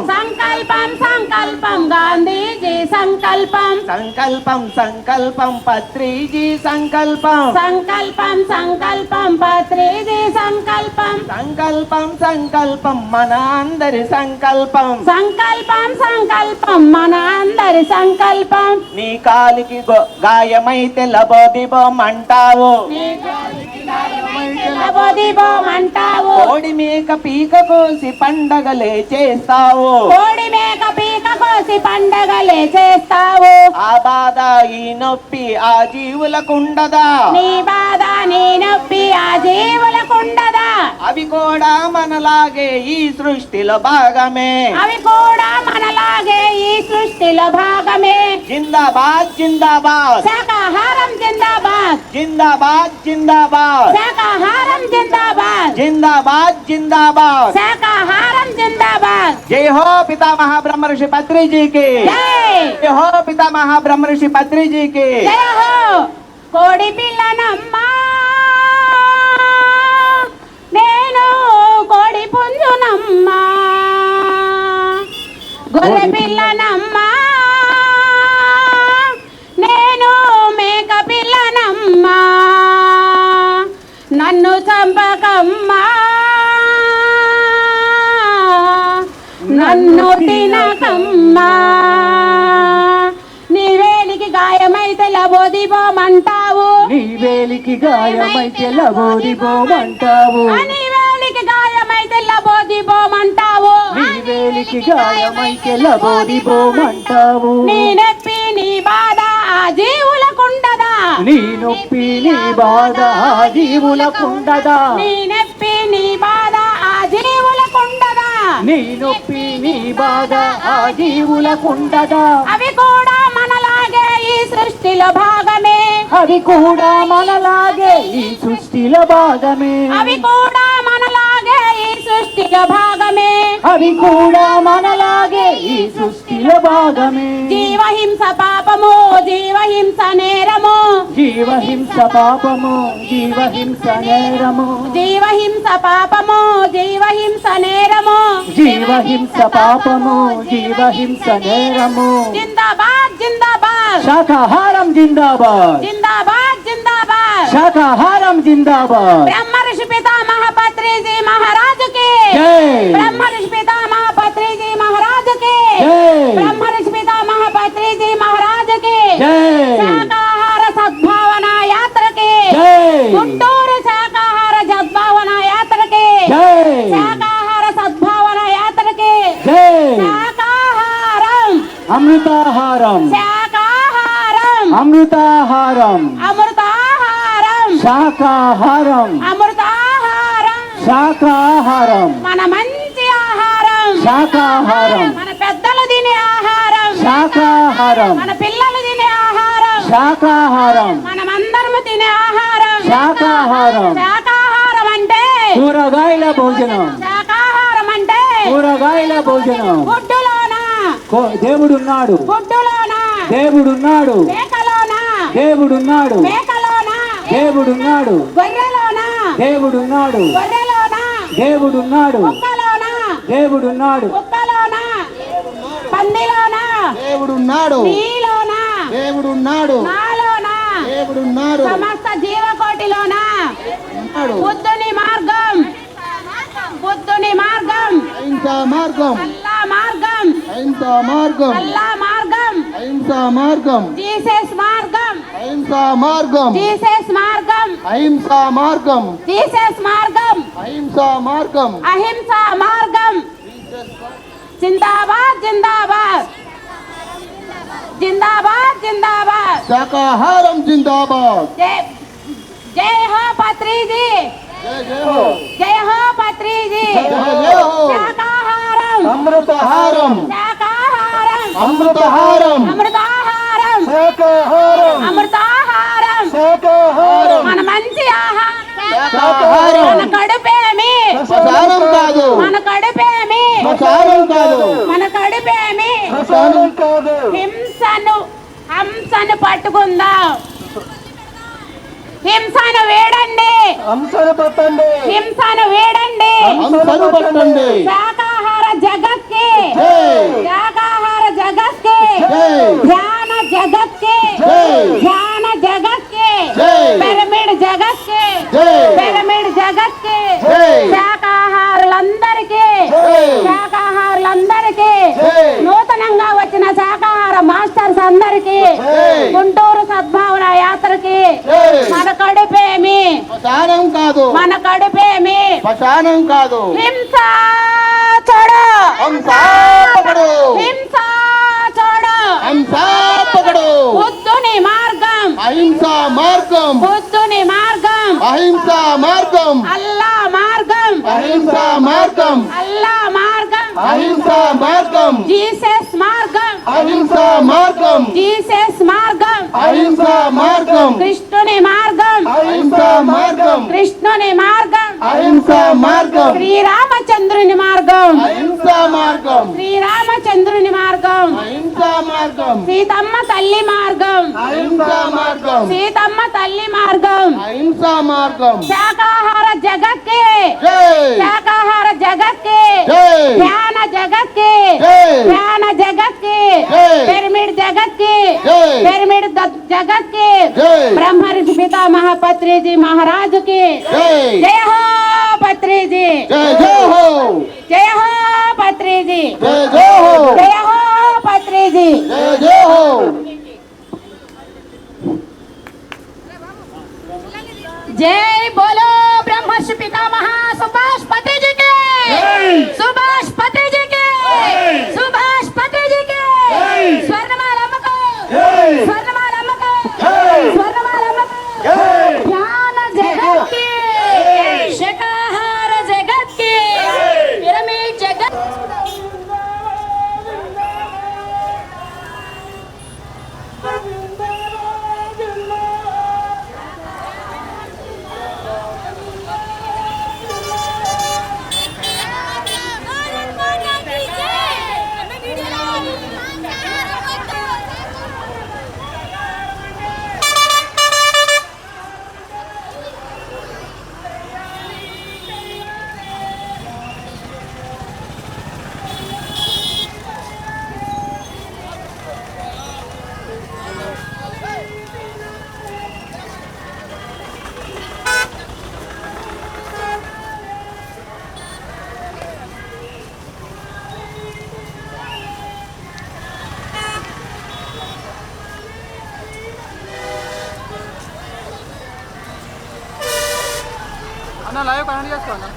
Speaker 11: గాంధీజీ సంకల్పం
Speaker 13: సంకల్పం పత్రిజీ సంకల్పం
Speaker 11: పత్రిజీ సంకల్పం
Speaker 13: సంకల్పం మన అందరి సంకల్పం
Speaker 11: మన అందరి సంకల్పం
Speaker 13: నీ కాలికి గాయమైతే లబోదిబోమంటావు కోడి మేక పీక కోసి పండగలే చేస్తావు ఆ బాధ ఈ నొప్పి ఆ జీవులకుండదా
Speaker 11: నీ బాధ నీ నొప్పి ఆ జీవులకుండదా
Speaker 13: అవి కూడా మనలాగే ఈ సృష్టిలో భాగమే
Speaker 11: భాగమే
Speaker 13: జిందాబాద్ జిందాబాద్
Speaker 11: శాకాహారం జిందాబాద్ శాకాహారం
Speaker 13: జిందాబాద్
Speaker 11: శాకాహారం జిందాబాద్
Speaker 13: జై హో పితామహ బ్రహ్మర్షి పత్రిజీకి జై హో పితామహ బ్రహ్మర్షి పత్రిజీకి
Speaker 11: జయ హో కోడి పిల్లనమ్మా నేను కోడి పుంజునమ్మా గొర్రె పిల్లనమ్మా నేను మేక పిల్లనమ్మా నన్ను చంపకమ్మా నన్ను తినకమ్మా నీ వేలికి గాయమైతే లబోదిబోమంటావు
Speaker 10: నీ వేలికి గాయమైతే లబోదిబోమంటావు
Speaker 11: నీ వేలికి గాయమైతే లబోదిబోమంటావు
Speaker 10: నీ వేలికి గాయమైతే లబోదిబోమంటావు
Speaker 11: నీ నొప్పి నీ బాధ ఆ జీవులకుండదా
Speaker 10: నీ నొప్పి నీ బాధ ఆ జీవులకుండదా
Speaker 11: నీ నొప్పి నీ బాధ ఆ జీవులకుండదా
Speaker 10: నీ నొప్పి నీ బాధ ఆ జీవులకుండదా
Speaker 11: అవి కూడా మనలాగే ఈ సృష్టిలో భాగమే
Speaker 10: అవి కూడా మనలాగే ఈ సృష్టిలో భాగమే
Speaker 11: అవి కూడా మనలాగే ఈ సృష్టిలో భాగమే
Speaker 10: అవి కూడా మనలాగే ఈ సృష్టిలో భాగమే
Speaker 11: జీవహింస పాపము జీవహింస నేరము
Speaker 10: జీవహింస పాపము జీవహింస నేరము
Speaker 11: జీవహింస పాపము జీవహింస నేరము
Speaker 10: జీవహింస పాపము జీవహింస నేరము
Speaker 11: జిందాబాద్ జిందాబాద్
Speaker 10: శాకాహారం జిందాబాద్ శాకాహారం జిందాబాద్
Speaker 11: బ్రహ్మర్షి పితామహ పత్రిజీ మహారాజుకి
Speaker 10: జై
Speaker 11: బ్రహ్మర్షి పితామహ పత్రిజీ మహారాజుకి
Speaker 10: జై
Speaker 11: బ్రహ్మర్షి పితామహ పత్రిజీ మహారాజుకి
Speaker 10: జై
Speaker 11: శాకాహార సద్భావన యాత్రకి
Speaker 10: జై
Speaker 11: గుంటూరు శాకాహార సద్భావన యాత్రకి
Speaker 10: జై
Speaker 11: శాకాహార సద్భావన యాత్రకి
Speaker 10: జై
Speaker 11: శాకాహారం
Speaker 10: అమృతాహారం
Speaker 11: శాకాహారం
Speaker 10: అమృతాహారం
Speaker 11: అమృతాహారం
Speaker 10: శాకాహారం
Speaker 11: అమృతాహారం
Speaker 10: శాకాహారం
Speaker 11: మన మంచి ఆహారం
Speaker 10: శాకాహారం
Speaker 11: మన పెద్దలు తినే ఆహారం
Speaker 10: శాకాహారం
Speaker 11: మన పిల్లలు తినే ఆహారం
Speaker 10: శాకాహారం
Speaker 11: మనమందరము తినే ఆహారం
Speaker 10: శాకాహారం
Speaker 11: శాకాహారం అంటే
Speaker 10: కూరగాయల భోజనం
Speaker 11: శాకాహారం అంటే
Speaker 10: కూరగాయల భోజనం
Speaker 11: గుడ్డులోన
Speaker 10: దేవుడున్నాడు
Speaker 11: గుడ్డులోన
Speaker 10: దేవుడున్నాడు
Speaker 11: మేకలోన
Speaker 10: దేవుడున్నాడు
Speaker 11: మేకలోన
Speaker 10: దేవుడున్నాడు
Speaker 11: గొర్రెలోన
Speaker 8: దేవుడున్నాడు
Speaker 11: గొర్రెలోన
Speaker 8: దేవుడున్నాడు
Speaker 11: కుక్కలోన
Speaker 8: దేవుడున్నాడు
Speaker 11: కుక్కలోన పందిలోన
Speaker 12: దేవుడున్నాడు
Speaker 11: నీలోన
Speaker 12: దేవుడున్నాడు
Speaker 11: నాలోన
Speaker 12: దేవుడున్నాడు
Speaker 11: సమస్త జీవకోటిలోన బుద్ధుని మార్గం బుద్ధుని మార్గం
Speaker 12: అహింసా మార్గం
Speaker 11: అల్లా మార్గం
Speaker 12: అహింసా మార్గం
Speaker 11: అల్లా మార్గం
Speaker 12: అహింసా మార్గం
Speaker 11: జీసస్ మార్గం
Speaker 12: అహింసా మార్గం
Speaker 11: జీసస్ మార్గం
Speaker 12: అహింసా మార్గం
Speaker 11: జీసస్ మార్గం
Speaker 12: అహింసా మార్గం
Speaker 11: అహింసా మార్గం జిందాబాద్ జిందాబాద్ జిందాబాద్ జిందాబాద్
Speaker 12: శాకాహారం జిందాబాద్
Speaker 11: జై జై హో పత్రిజీ జై హో పత్రిజీ శాకాహారం
Speaker 12: అమృతహారం
Speaker 11: శాకాహారం
Speaker 12: అమృతహారం
Speaker 11: అమృతాహారం
Speaker 12: శాకాహారం
Speaker 11: అమృతాహారం
Speaker 12: శాకాహారం
Speaker 11: మన మంచి ఆహారం
Speaker 12: శాకాహారం
Speaker 11: మన కడుపేమి
Speaker 12: శ్మశానం కాదు
Speaker 11: మన కడుపేమి
Speaker 12: శ్మశానం కాదు
Speaker 11: మన కడుపేమి
Speaker 12: శ్మశానం కాదు
Speaker 11: హంసను పట్టుకుందాం హింసను వేడండి
Speaker 12: హంసను పట్టండి
Speaker 11: హింసను వేడండి
Speaker 12: హంసను పట్టండి
Speaker 11: శాకాహార జగత్కి
Speaker 12: జై
Speaker 11: శాకాహార జగత్కి
Speaker 12: జై
Speaker 11: ధ్యాన జగత్కి
Speaker 12: జై
Speaker 11: ధ్యాన జగత్కి
Speaker 12: జై
Speaker 11: పిరమిడ్ జగత్కి
Speaker 12: జై
Speaker 11: పిరమిడ్ జగత్కి
Speaker 12: జై
Speaker 11: శాకాహారులందరికీ
Speaker 12: జై
Speaker 11: శాకాహారులందరికీ
Speaker 12: జై
Speaker 11: నూతనంగా వచ్చిన శాకాహార మాస్టర్స్ అందరికీ
Speaker 12: జై
Speaker 11: గుంటూరు సద్భావన యాత్రకి
Speaker 12: జై
Speaker 11: మన కడుపేమి
Speaker 12: శ్మశానం కాదు
Speaker 11: మన కడుపేమి
Speaker 12: శ్మశానం కాదు
Speaker 11: హింస చూడు
Speaker 12: హంసా పకడు
Speaker 11: హింస చూడు
Speaker 12: హంసా పకడు
Speaker 11: బుద్ధుని మార్గం
Speaker 12: అహింసా మార్గం
Speaker 11: బుద్ధుని మార్గం
Speaker 12: అహింసా మార్గం
Speaker 11: అల్లా మార్గం
Speaker 12: అహింసా మార్గం
Speaker 11: అల్లా మార్గం
Speaker 12: అహింసా మార్గం
Speaker 11: జీసస్ మార్గం
Speaker 12: అహింసా మార్గం
Speaker 11: జీసస్ మార్గం
Speaker 12: అహింసా మార్గం
Speaker 11: కృష్ణుని మార్గం
Speaker 12: అహింసా మార్గం
Speaker 11: కృష్ణుని మార్గం
Speaker 12: అహింసా మార్గం
Speaker 11: శ్రీరామచంద్రుని మార్గం
Speaker 12: అహింసా మార్గం
Speaker 11: శ్రీరామచంద్రుని మార్గం
Speaker 12: అహింసా మార్గం
Speaker 11: సీతమ్మ తల్లి మార్గం
Speaker 12: అహింసా మార్గం
Speaker 11: సీతమ్మ తల్లి మార్గం
Speaker 12: అహింసా మార్గం
Speaker 11: శాకాహార జగత్కి
Speaker 12: జై
Speaker 11: శాకాహార జగత్కి
Speaker 12: జై
Speaker 11: ధ్యాన జగత్కి
Speaker 12: జై
Speaker 11: ధ్యాన జగత్కి
Speaker 12: జై
Speaker 11: పిరమిడ్ జగత్కి
Speaker 12: జై
Speaker 11: పిరమిడ్ జగత్కి
Speaker 12: జై
Speaker 11: బ్రహ్మ ఋషి పితామహ పత్రిజీ మహారాజుకి
Speaker 12: జై
Speaker 11: జయ హో పత్రిజీ
Speaker 12: జై జై హో
Speaker 11: జయ హో పత్రిజీ
Speaker 12: జై జై హో
Speaker 11: జయ హో పత్రిజీ
Speaker 12: జై జై హో
Speaker 11: जय बोलो ब्रह्मर्षि पितामह सुभाष पत्री जी के सुभाष पत्री जी के सुभाष पत्री जी के स्वर्णमाला मको स्वर्णमाला मको स्वर्णमाला मको ध्यान जगत के शाकाहार जगत के पिरामिड जगत
Speaker 10: అన్న లైవ్ కనెక్ట్ చేసుకో అన్న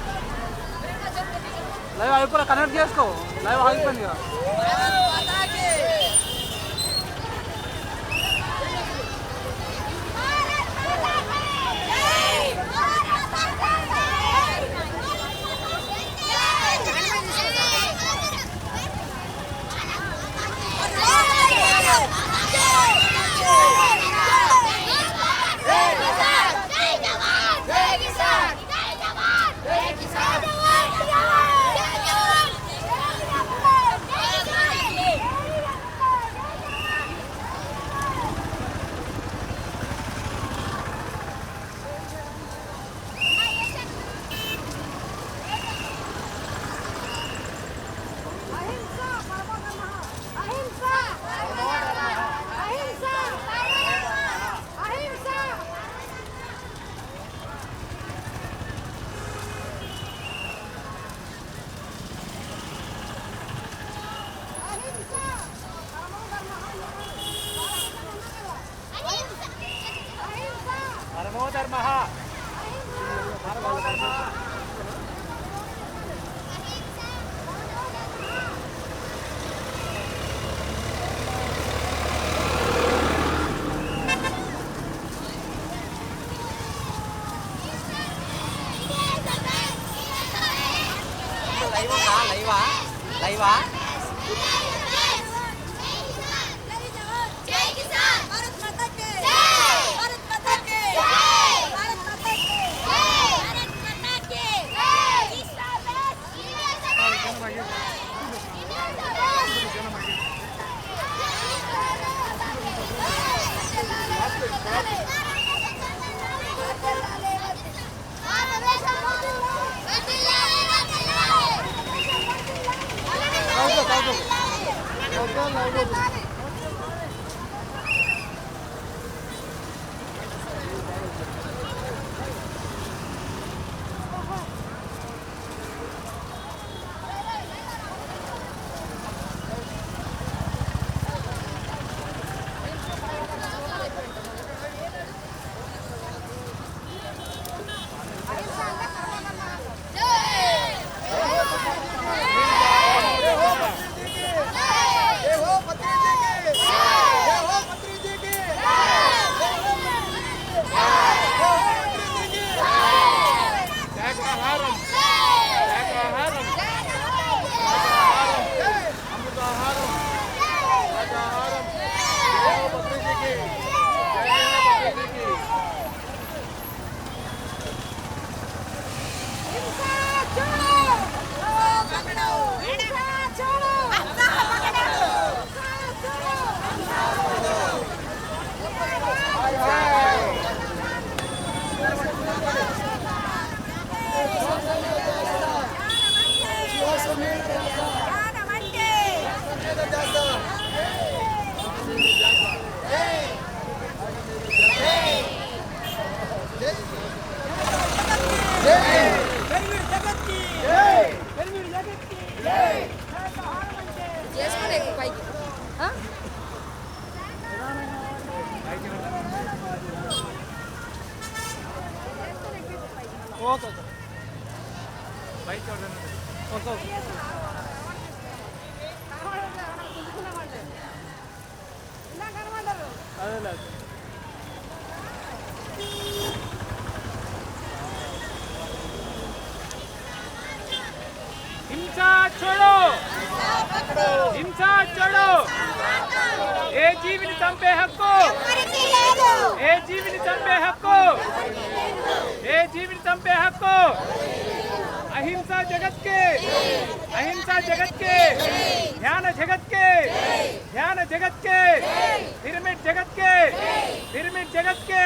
Speaker 10: లైవ్ అయిపోయి కనెక్ట్ చేసుకో లైవ్ ఆగిపోయింది కదా
Speaker 11: जय
Speaker 3: हिंसा छोड़ो, हिंसा छोड़ो, ఏ జీవిని చంపే హక్కు, ఏ జీవిని చంపే హక్కు, ఏ జీవిని చంపే హక్కు, అహింసా జగత్ के, అహింసా జగత్ के, ధ్యాన జగత్ के, ధ్యాన జగత్ के, పిరమిడ్ జగత్ के, పిరమిడ్ జగత్ के,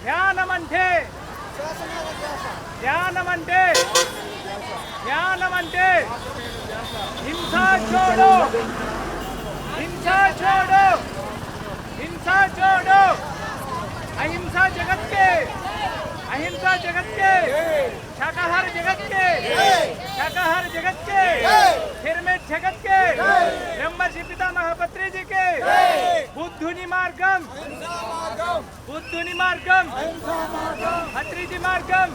Speaker 3: ధ్యానం అంటే, ధ్యానం అంటే, ధ్యానం అంటే హింసా छोड़ो, हिंसा छोड़ो, हिंसा छोड़ो, अहिंसा जगत के, अहिंसा जगत के, शाकाहार जगत के, शाकाहार जगत के, पिरमिड जगत के, ब्रह्मर्षि पितामह पत्री जी के, बुद्धुनि मार्गम, बुद्धुनि मार्गम, पत्री जी मार्गम,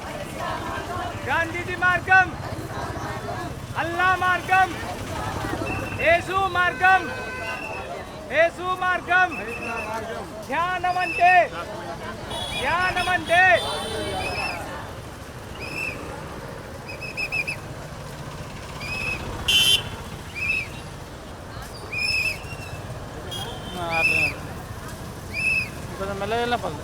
Speaker 3: गांधी जी मार्गम, अल्लाह मार्गम, येसु मार्गम, येसु मार्गम, ध्यानमंटे, ध्यानमंटे, మెల్లగా పల్లె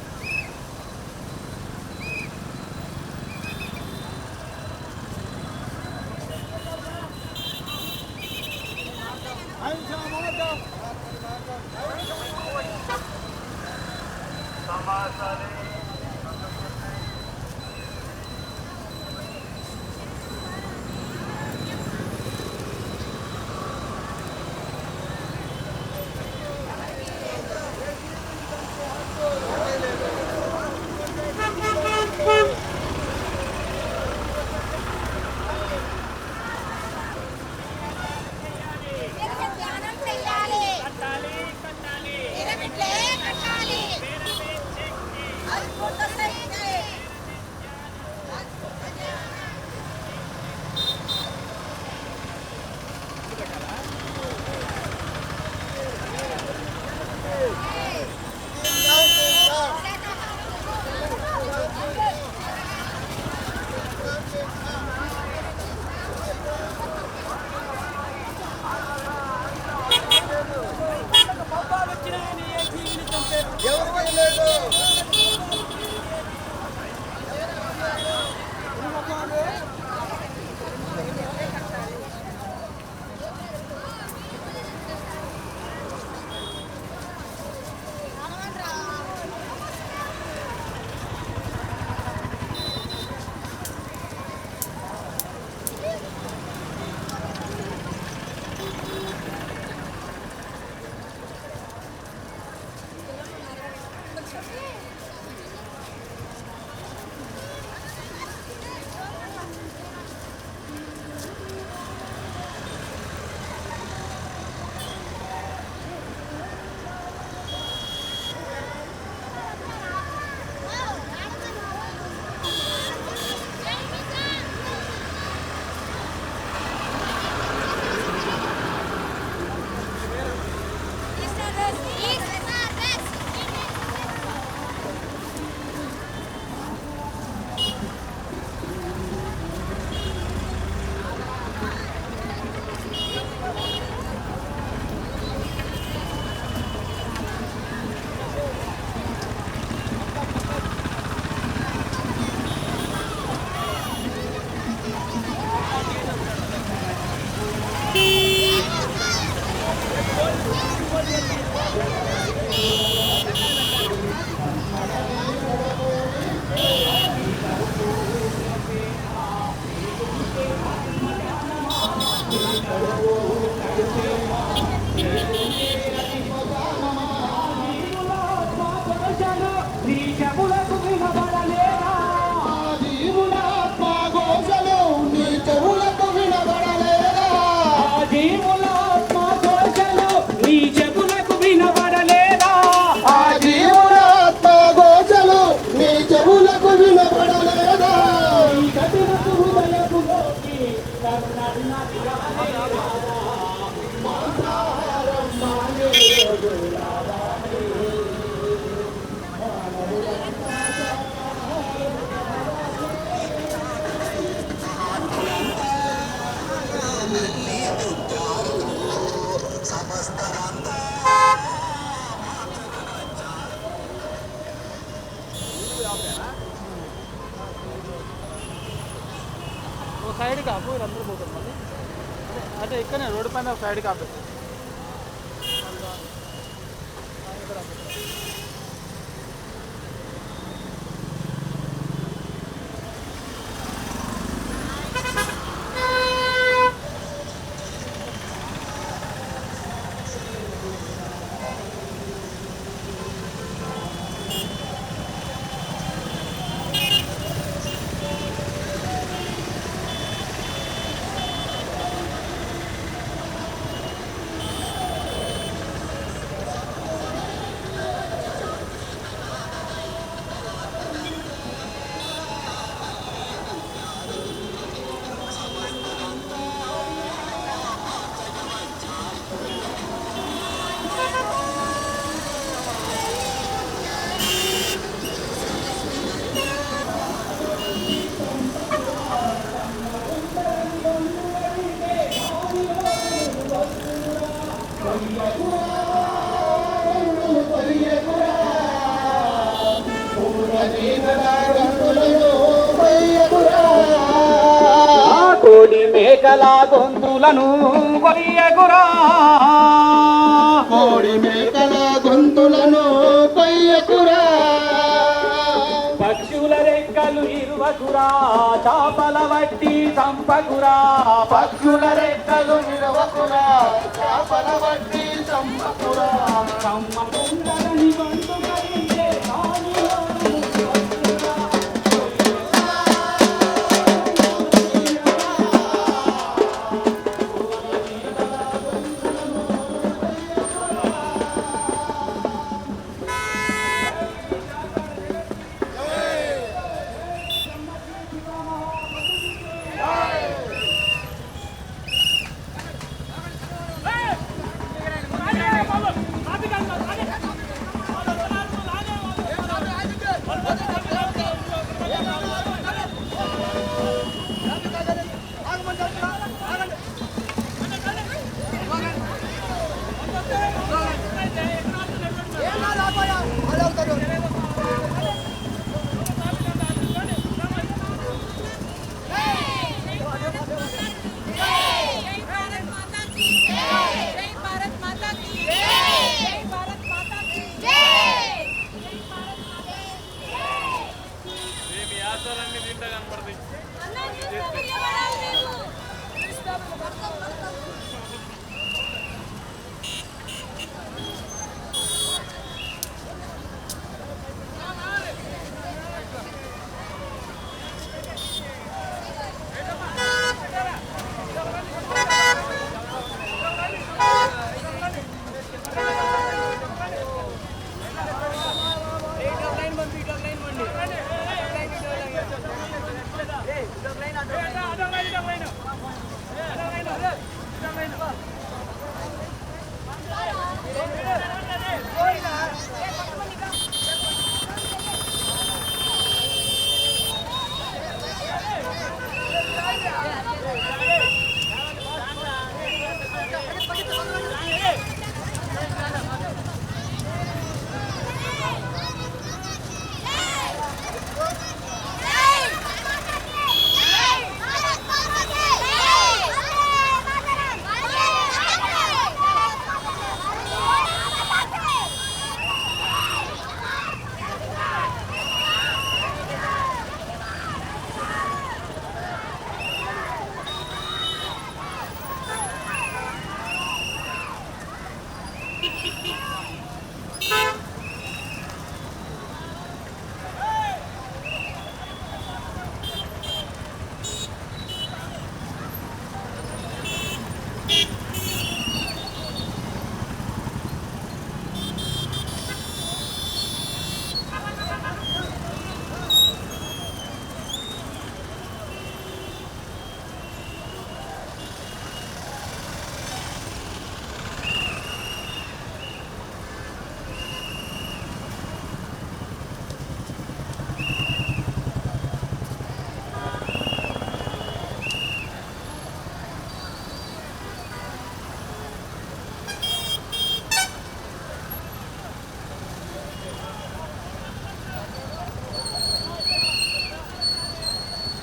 Speaker 14: సైడ్ కాపు వీళ్ళందరూ పోతారు మళ్ళీ అంటే ఇక్కడనే రోడ్డు పైన సైడ్ కాపేస్తారు.
Speaker 10: కోడి మేకల గొంతులను కొయ్యకురా,
Speaker 12: కోడి మేకల గొంతులను కొయ్యకురా,
Speaker 10: పక్షుల రెక్కలు ఇరువకురా, చాపల వట్టి చంపకురా,
Speaker 12: పక్షుల రెక్కలు ఇరవకురా, చేపల వట్టి చంపకురా,
Speaker 10: కమ్మకుండలని